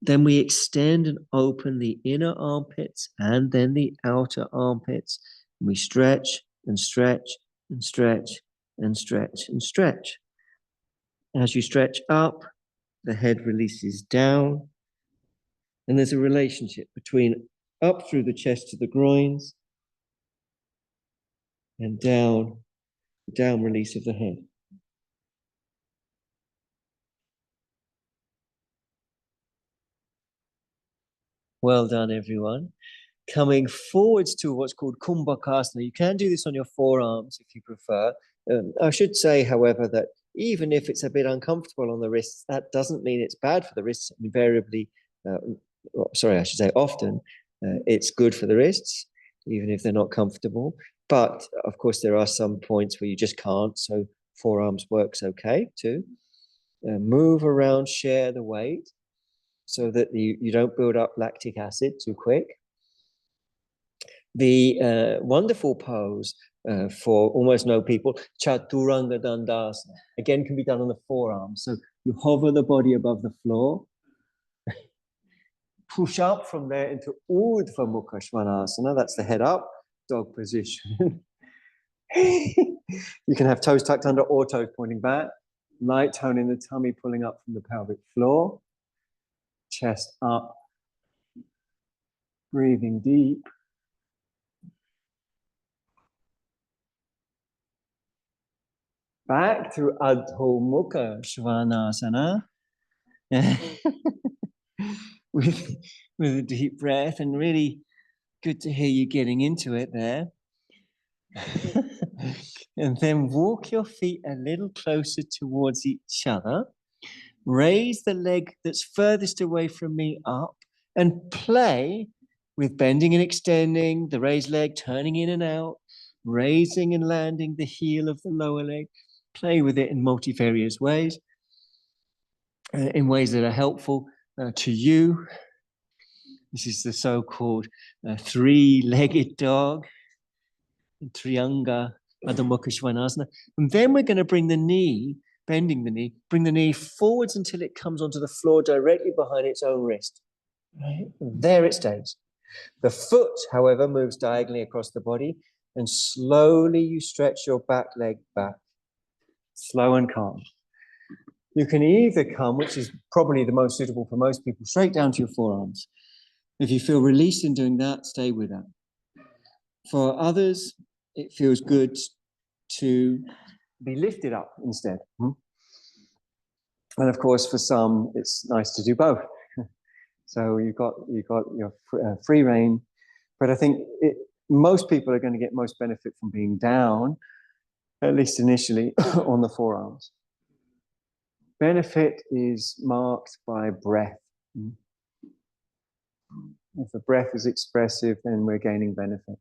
then we extend and open the inner armpits and then the outer armpits. And we stretch and stretch and stretch and stretch and stretch. As you stretch up, the head releases down. And there's a relationship between up through the chest to the groins and down release of the head. Well done, everyone. Coming forwards to what's called Kumbhakasana. You can do this on your forearms if you prefer. I should say, however, that even if it's a bit uncomfortable on the wrists, that doesn't mean it's bad for the wrists. Invariably, often, it's good for the wrists, even if they're not comfortable. But of course, there are some points where you just can't. So forearms works okay too. Move around, share the weight so that you don't build up lactic acid too quick. The wonderful pose for almost no people, Chaturanga Dandasana, again can be done on the forearms. So you hover the body above the floor, push up from there into Urdhva Mukha Svanasana, that's the head up, dog position. You can have toes tucked under or toes pointing back, light tone in the tummy pulling up from the pelvic floor, chest up, breathing deep. Back to Adho Mukha Svanasana. with a deep breath, and really good to hear you getting into it there. And then walk your feet a little closer towards each other. Raise the leg that's furthest away from me up and play with bending and extending the raised leg, turning in and out, raising and landing the heel of the lower leg. Play with it in multifarious ways, in ways that are helpful to you. This is the so-called three-legged dog, Trianga Adho Mukha Svanasana. And then we're going to bring the knee, bending the knee, bring the knee forwards until it comes onto the floor directly behind its own wrist. Right? There it stays. The foot, however, moves diagonally across the body, and slowly you stretch your back leg back, slow and calm. You can either come, which is probably the most suitable for most people, straight down to your forearms. If you feel released in doing that, stay with that. For others, it feels good to be lifted up instead. And of course, for some, it's nice to do both. So you've got your free reign, but I think most people are going to get most benefit from being down, at least initially, on the forearms. Benefit is marked by breath. If the breath is expressive, then we're gaining benefit.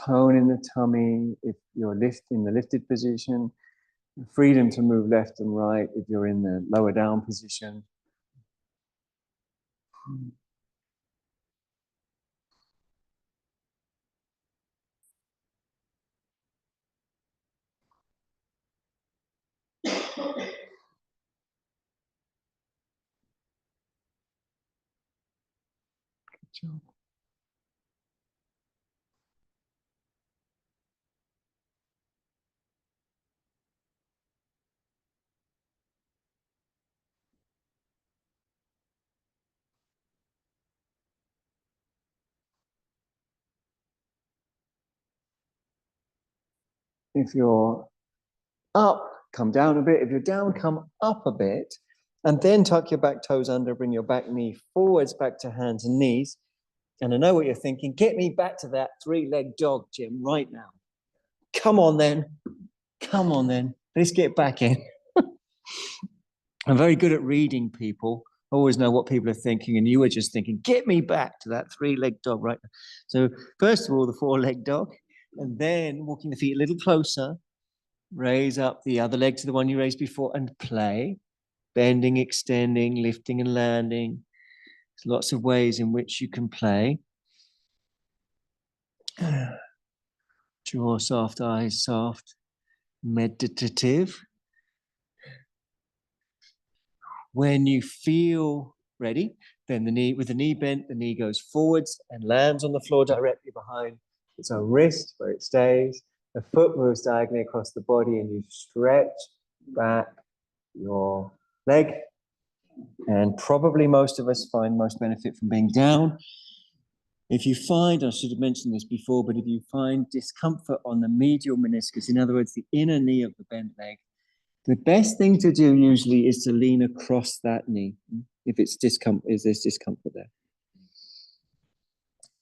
Tone in the tummy if you're in the lifted position. Freedom to move left and right if you're in the lower down position. Good job. If you're up come down a bit. If you're down, come up a bit. And then tuck your back toes under, bring your back knee forwards, back to hands and knees. And I know what you're thinking. Get me back to that three-leg dog, Jim, right now. Come on then. Come on then. Let's get back in. I'm very good at reading people. I always know what people are thinking. And you were just thinking, get me back to that three-leg dog right now. So first of all, the four-leg dog. And then walking the feet a little closer. Raise up the other leg to the one you raised before and play. Bending, extending, lifting and landing. There's lots of ways in which you can play. Jaw soft, eyes soft, meditative. When you feel ready, then with the knee bent, the knee goes forwards and lands on the floor directly behind its own wrist where it stays. The foot moves diagonally across the body and you stretch back your leg. And probably most of us find most benefit from being down. If you find, I should have mentioned this before, but if you find discomfort on the medial meniscus, in other words, the inner knee of the bent leg, the best thing to do usually is to lean across that knee if it's discomfort, if there's discomfort there.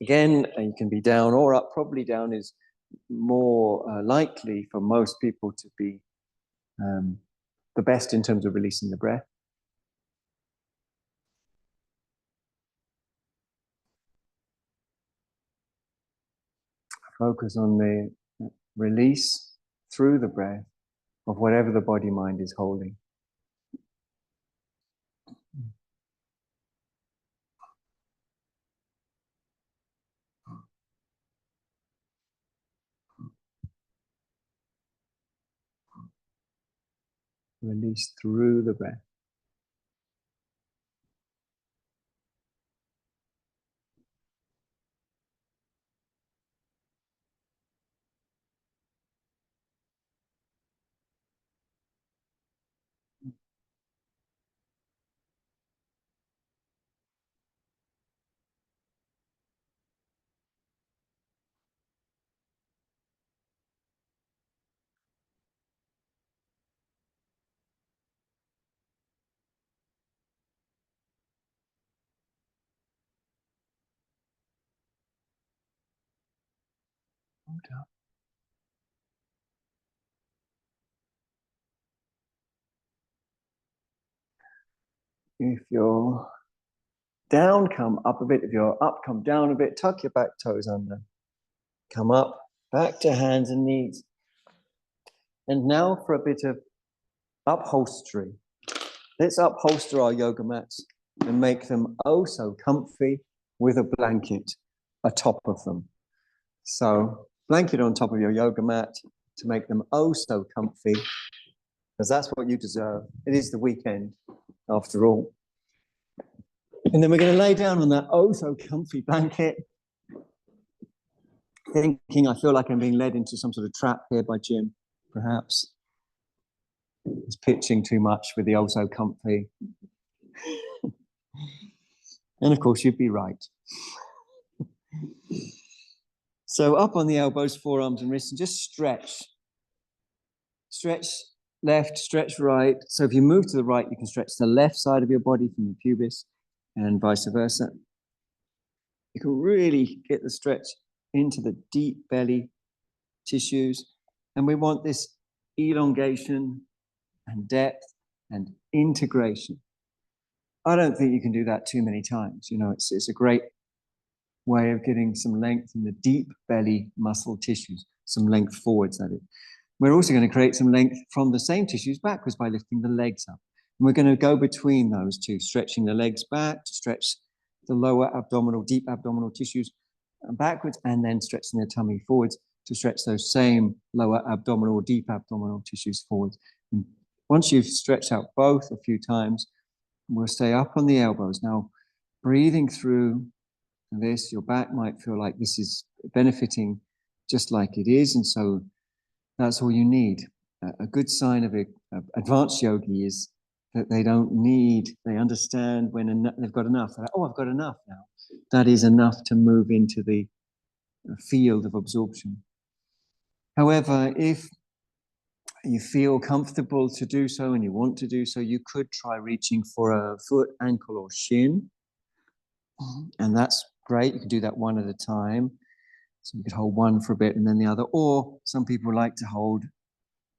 Again, you can be down or up. Probably down is more likely for most people to be the best in terms of releasing the breath. Focus on the release through the breath of whatever the body-mind is holding. Release through the breath. If you're down, come up a bit. If you're up, come down a bit. Tuck your back toes under. Come up, back to hands and knees. And now for a bit of upholstery. Let's upholster our yoga mats and make them oh so comfy with a blanket atop of them. So blanket on top of your yoga mat to make them oh so comfy, because that's what you deserve. It is the weekend after all. And then we're going to lay down on that oh so comfy blanket, thinking I feel like I'm being led into some sort of trap here by Jim, perhaps. He's pitching too much with the oh so comfy. And of course, you'd be right. So up on the elbows, forearms and wrists, and just stretch. Stretch left, stretch right. So if you move to the right, you can stretch the left side of your body from the pubis and vice versa. You can really get the stretch into the deep belly tissues. And we want this elongation and depth and integration. I don't think you can do that too many times. You know, it's a great way of getting some length in the deep belly muscle tissues, some length forwards, that is. We're also going to create some length from the same tissues backwards by lifting the legs up. And we're going to go between those two, stretching the legs back to stretch the lower abdominal, deep abdominal tissues backwards, and then stretching the tummy forwards to stretch those same lower abdominal, deep abdominal tissues forwards. And once you've stretched out both a few times, we'll stay up on the elbows. Now, breathing through this, your back might feel like this is benefiting just like it is. And so that's all you need. A good sign of an advanced yogi is that they understand when they've got enough. They're like, oh, I've got enough now. That is enough to move into the field of absorption. However, if you feel comfortable to do so and you want to do so, you could try reaching for a foot, ankle, or shin. And that's great. You can do that one at a time. So you could hold one for a bit and then the other. Or some people like to hold,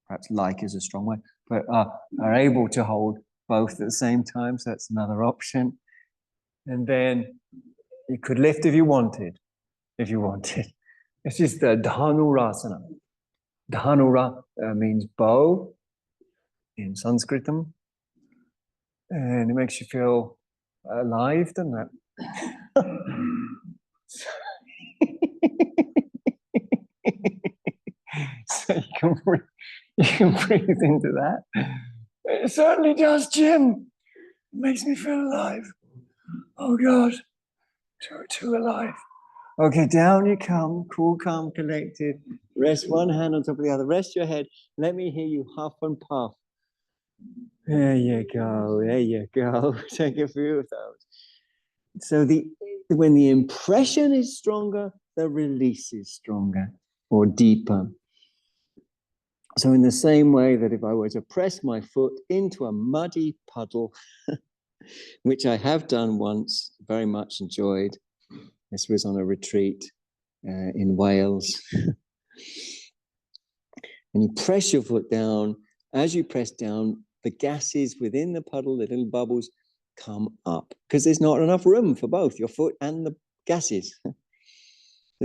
perhaps like is a strong word, but are able to hold both at the same time. So that's another option. And then you could lift if you wanted. If you wanted. This is the Dhanurasana. Dhanura means bow in Sanskritam. And it makes you feel alive, doesn't it? So you can breathe into that. It certainly does, Jim. It makes me feel alive. Oh God, too alive. Okay, down you come, cool, calm, collected. Rest one hand on top of the other. Rest your head. Let me hear you huff and puff. There you go. There you go. Take a few of those. So when the impression is stronger, the release is stronger or deeper. So in the same way that if I were to press my foot into a muddy puddle, which I have done once, very much enjoyed. This was on a retreat in Wales. And you press your foot down. As you press down, the gases within the puddle, the little bubbles, come up because there's not enough room for both your foot and the gases. So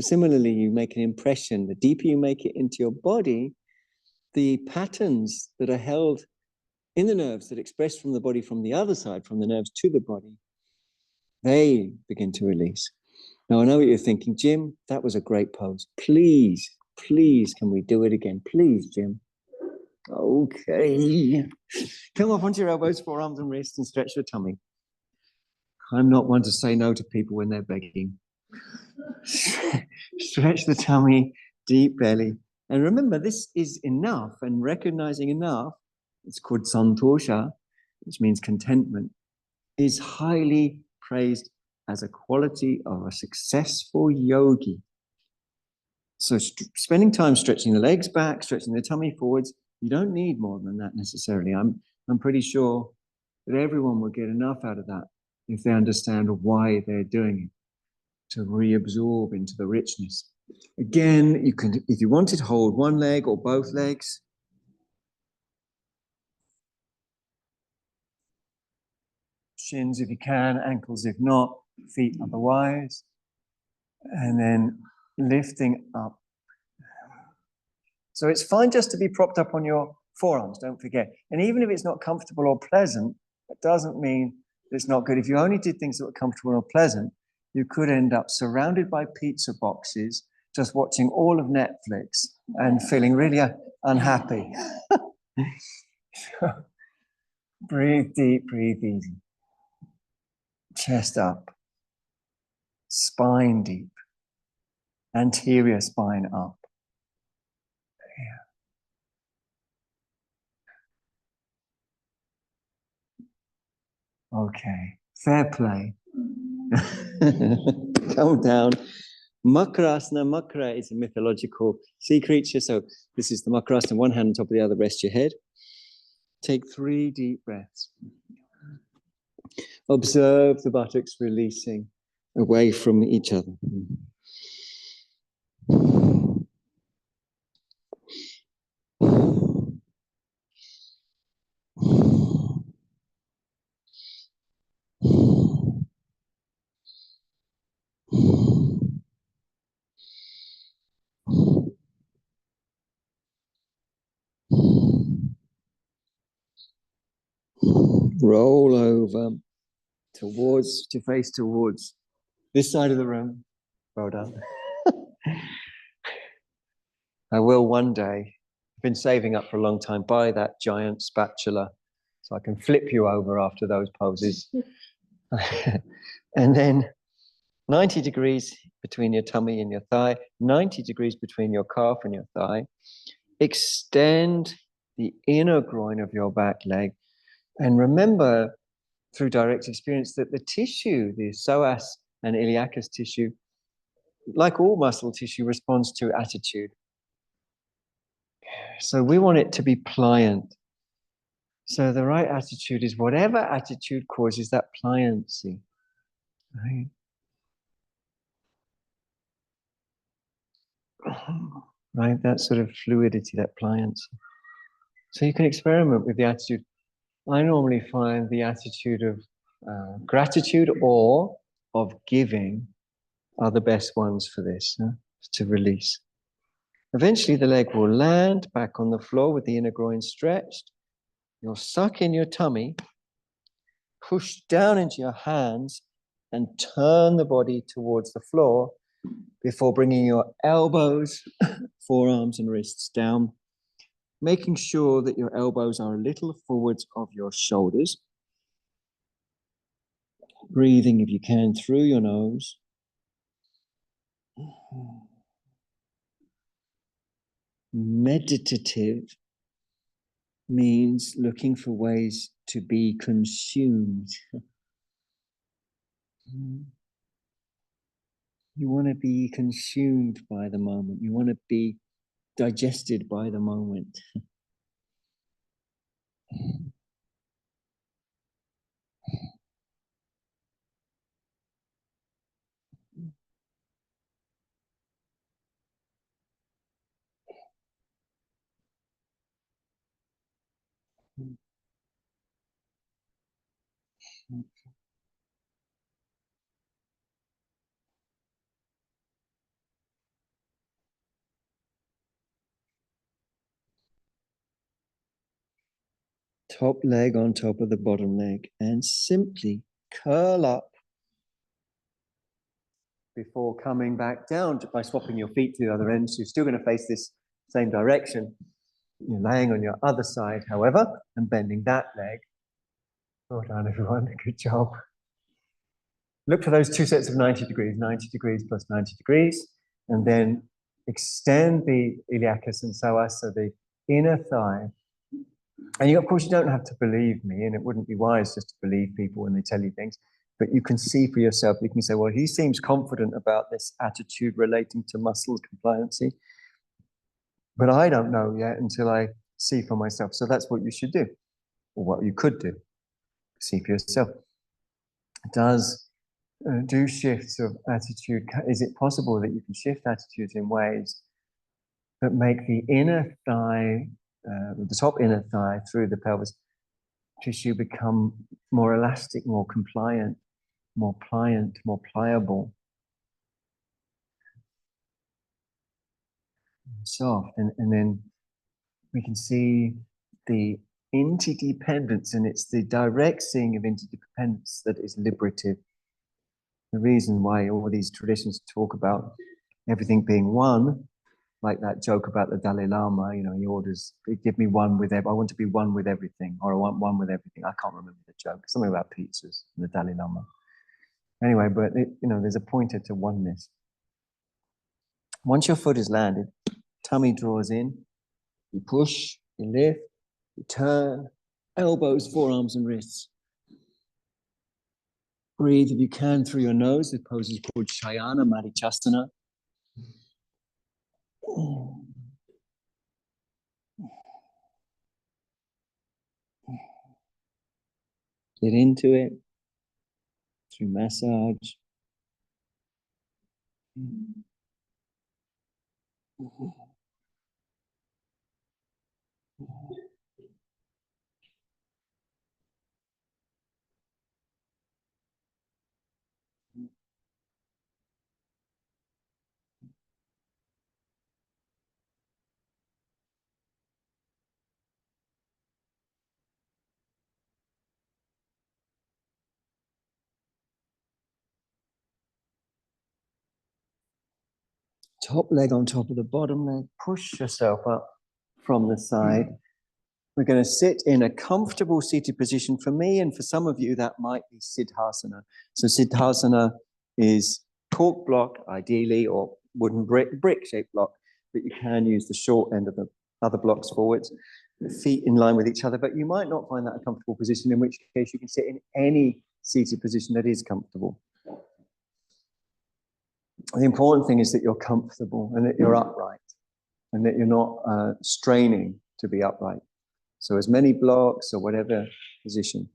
similarly, you make an impression. The deeper you make it into your body, the patterns that are held in the nerves that express from the body from the other side, from the nerves to the body, they begin to release. Now, I know what you're thinking, Jim, that was a great pose. Please, please, can we do it again? Please, Jim. Okay. Come up onto your elbows, forearms and wrists and stretch your tummy. I'm not one to say no to people when they're begging. Stretch the tummy, deep belly. And remember, this is enough, and recognizing enough, it's called santosha, which means contentment, is highly praised as a quality of a successful yogi. So spending time stretching the legs back, stretching the tummy forwards, you don't need more than that necessarily. I'm pretty sure that everyone will get enough out of that if they understand why they're doing it, to reabsorb into the richness. Again, you can, if you wanted, hold one leg or both legs. Shins if you can, ankles if not, feet otherwise. And then lifting up. So it's fine just to be propped up on your forearms, don't forget. And even if it's not comfortable or pleasant, that doesn't mean it's not good. If you only did things that were comfortable or pleasant, you could end up surrounded by pizza boxes, just watching all of Netflix and feeling really unhappy. Breathe deep, breathe easy. Chest up, spine deep, anterior spine up. Yeah. Okay, fair play. Calm down. Makarasana. Makara is a mythological sea creature. So this is the Makarasana. One hand on top of the other, rest your head. Take 3 deep breaths. Observe the buttocks releasing away from each other. Roll over to face towards this side of the room. Well done. I will one day, I've been saving up for a long time, buy that giant spatula so I can flip you over after those poses. And then 90 degrees between your tummy and your thigh, 90 degrees between your calf and your thigh. Extend the inner groin of your back leg. And remember, through direct experience, that the tissue, the psoas and iliacus tissue, like all muscle tissue, responds to attitude. So we want it to be pliant. So the right attitude is whatever attitude causes that pliancy, right? Right, that sort of fluidity, that pliancy. So you can experiment with the attitude. I normally find the attitude of gratitude or of giving are the best ones for this, to release. Eventually the leg will land back on the floor with the inner groin stretched. You'll suck in your tummy, push down into your hands, and turn the body towards the floor before bringing your elbows, forearms, and wrists down, making sure that your elbows are a little forwards of your shoulders. Breathing, if you can, through your nose. Meditative means looking for ways to be consumed. You want to be consumed by the moment. You want to be digested by the moment. Top leg on top of the bottom leg, and simply curl up before coming back down by swapping your feet to the other end. So you're still going to face this same direction. You're laying on your other side, however, and bending that leg. Well done, everyone. Good job. Look for those two sets of 90 degrees plus 90 degrees, and then extend the iliacus and psoas, so the inner thigh. And you, of course, you don't have to believe me, and it wouldn't be wise just to believe people when they tell you things, but you can see for yourself. You can say, well, he seems confident about this attitude relating to muscle compliancy, but I don't know yet until I see for myself. So that's what you should do, or what you could do. See for yourself. Do shifts of attitude, is it possible that you can shift attitudes in ways that make the inner thigh, the top inner thigh through the pelvis tissue become more elastic, more compliant, more pliant, more pliable, soft? And then we can see the interdependence, and it's the direct seeing of interdependence that is liberative. The reason why all these traditions talk about everything being one, like that joke about the Dalai Lama, he orders, give me one with I want to be one with everything, or I want one with everything. I can't remember the joke, something about pizzas and the Dalai Lama. Anyway, but there's a pointer to oneness. Once your foot is landed, tummy draws in, you push, you lift, you turn, elbows, forearms, and wrists. Breathe if you can through your nose. The pose is called Shayana Marichasana. Get into it through massage. Top leg on top of the bottom leg. Push yourself up from the side. We're going to sit in a comfortable seated position. For me, and for some of you, that might be Siddhasana. So Siddhasana is cork block, ideally, or wooden brick-shaped block, but you can use the short end of the other blocks forwards, feet in line with each other, but you might not find that a comfortable position, in which case you can sit in any seated position that is comfortable. The important thing is that you're comfortable and that you're upright. and that you're not straining to be upright. So as many blocks or whatever position.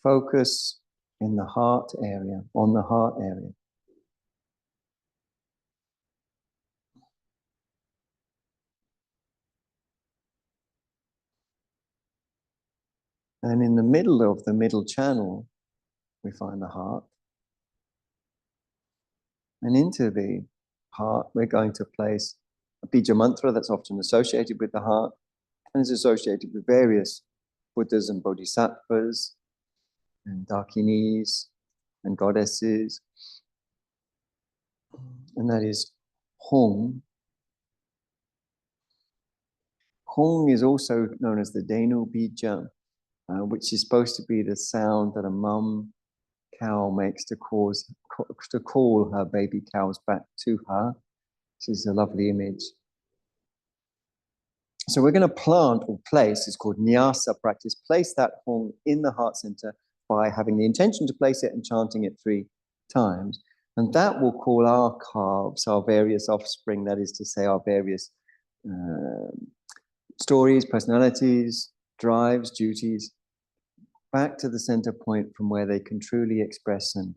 Focus in the heart area, on the heart area. And in the middle of the middle channel, we find the heart. And into the heart, we're going to place a bija mantra that's often associated with the heart and is associated with various Buddhas and Bodhisattvas and Dakinis and goddesses. And that is Hong. Hong is also known as the Denu Bija, which is supposed to be the sound that a mum cow makes to call her baby cows back to her. This is a lovely image. So we're going to plant or place, it's called Nyasa practice, place that Hong in the heart center by having the intention to place it and chanting it 3 times. And that will call our calves, our various offspring, that is to say, our various stories, personalities, drives, duties, back to the center point from where they can truly express and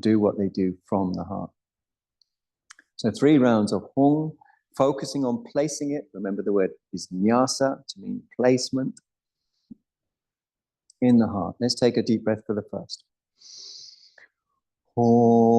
do what they do from the heart. So 3 rounds of Hong, focusing on placing it. Remember the word is nyasa, to mean placement in the heart. Let's take a deep breath for the first. Hong.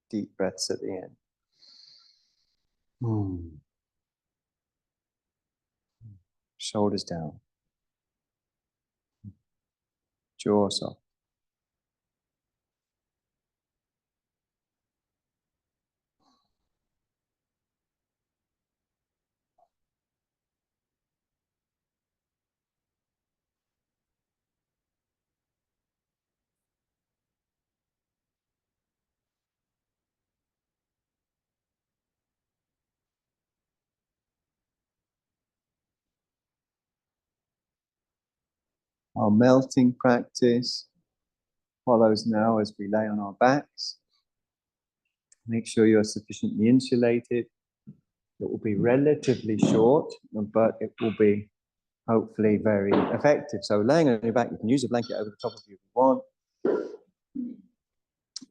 Deep breaths at the end. Shoulders down. Jaws up. Our melting practice follows now as we lay on our backs. Make sure you're sufficiently insulated. It will be relatively short, but it will be hopefully very effective. So laying on your back, you can use a blanket over the top of you if you want.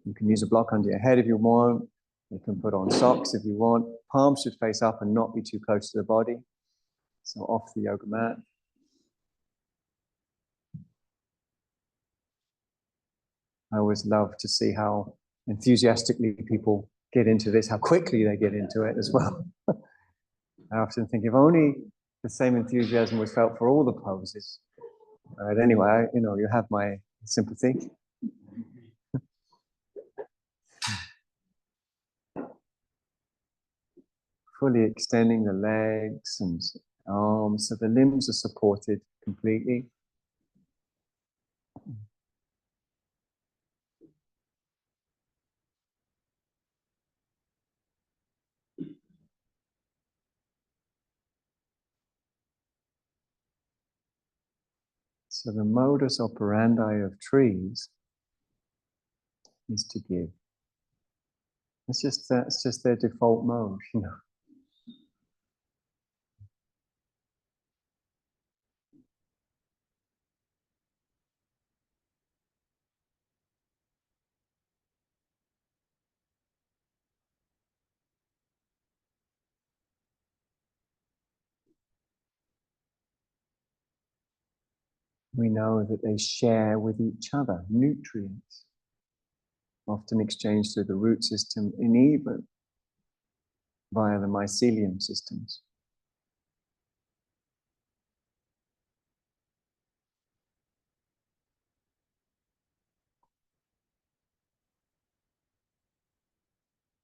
You can use a block under your head if you want. You can put on socks if you want. Palms should face up and not be too close to the body. So off the yoga mat. I always love to see how enthusiastically people get into this, how quickly they get into it as well. I often think if only the same enthusiasm was felt for all the poses. But anyway, you have my sympathy. Fully extending the legs and arms so the limbs are supported completely. So the modus operandi of trees is to give. It's just their default mode, We know that they share with each other nutrients, often exchanged through the root system and even via the mycelium systems.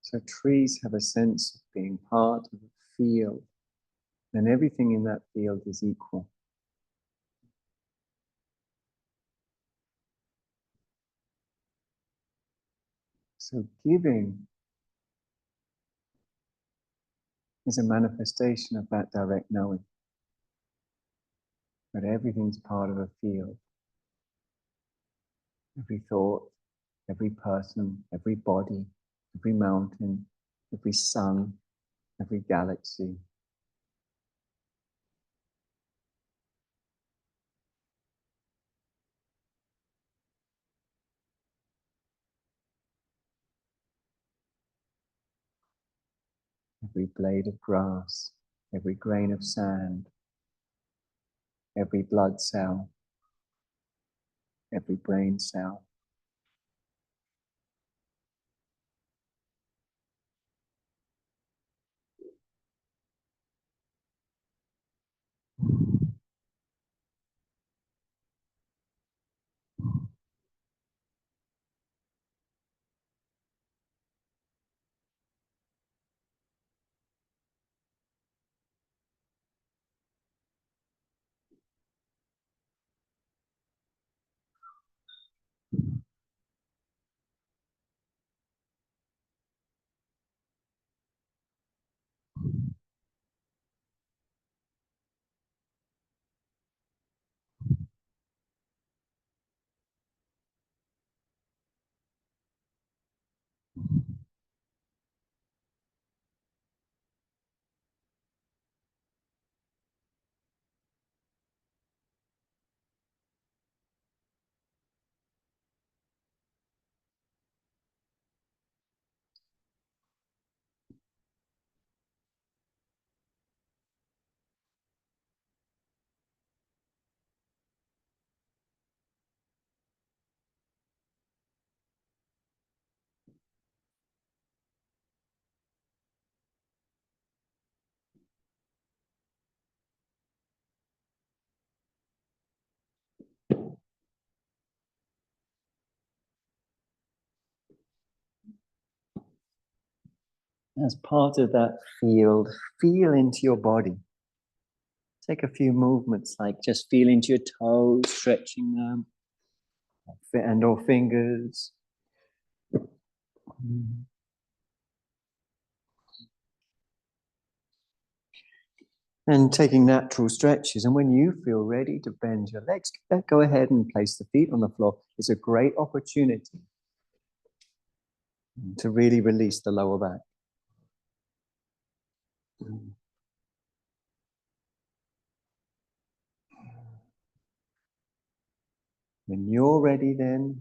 So trees have a sense of being part of a field, and everything in that field is equal. So giving is a manifestation of that direct knowing, that everything's part of a field. Every thought, every person, every body, every mountain, every sun, every galaxy. Every blade of grass, every grain of sand, every blood cell, every brain cell. As part of that field, feel into your body. Take a few movements, like just feel into your toes, stretching them, and or fingers. And taking natural stretches. And when you feel ready to bend your legs, go ahead and place the feet on the floor. It's a great opportunity to really release the lower back. When you're ready, then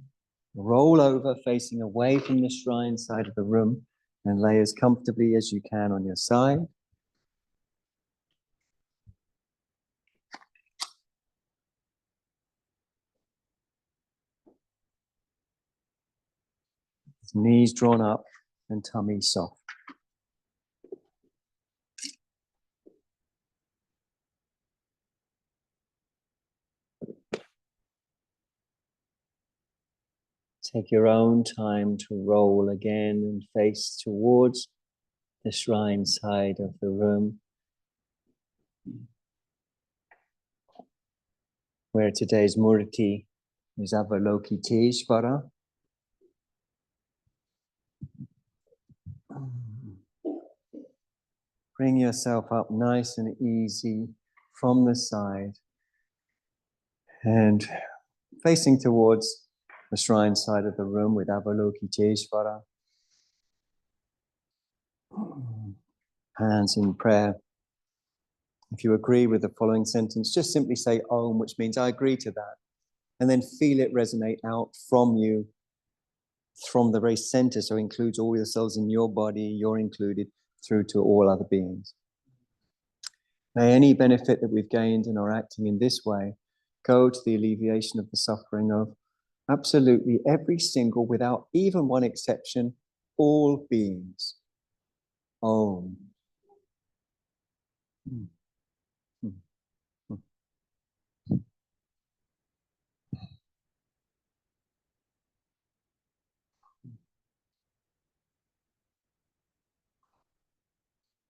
roll over, facing away from the shrine side of the room, and lay as comfortably as you can on your side. Knees drawn up and tummy soft. Take your own time to roll again and face towards the shrine side of the room, where today's Murti is Avalokiteshvara. Bring yourself up nice and easy from the side and facing towards the shrine side of the room with Avalokiteshvara. Hands in prayer. If you agree with the following sentence, just simply say Om, which means I agree to that. And then feel it resonate out from you, from the very center, so it includes all your cells in your body, you're included, through to all other beings. May any benefit that we've gained and are acting in this way go to the alleviation of the suffering of absolutely every single, without even one exception, all beings. Om. Mm. Mm. Mm.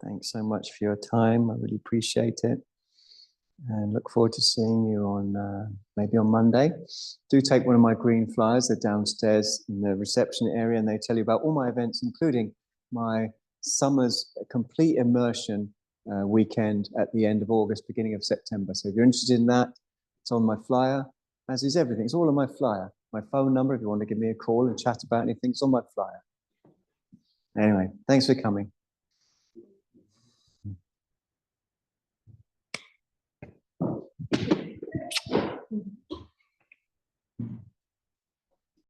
Thanks so much for your time. I really appreciate it. And look forward to seeing you on maybe on Monday. Do take one of my green flyers. They're downstairs in the reception area, and they tell you about all my events, including my summer's complete immersion weekend at the end of August, beginning of September. So if you're interested in that, it's on my flyer, as is everything. It's all on my flyer. My phone number, if you want to give me a call and chat about anything, it's on my flyer. Anyway, thanks for coming.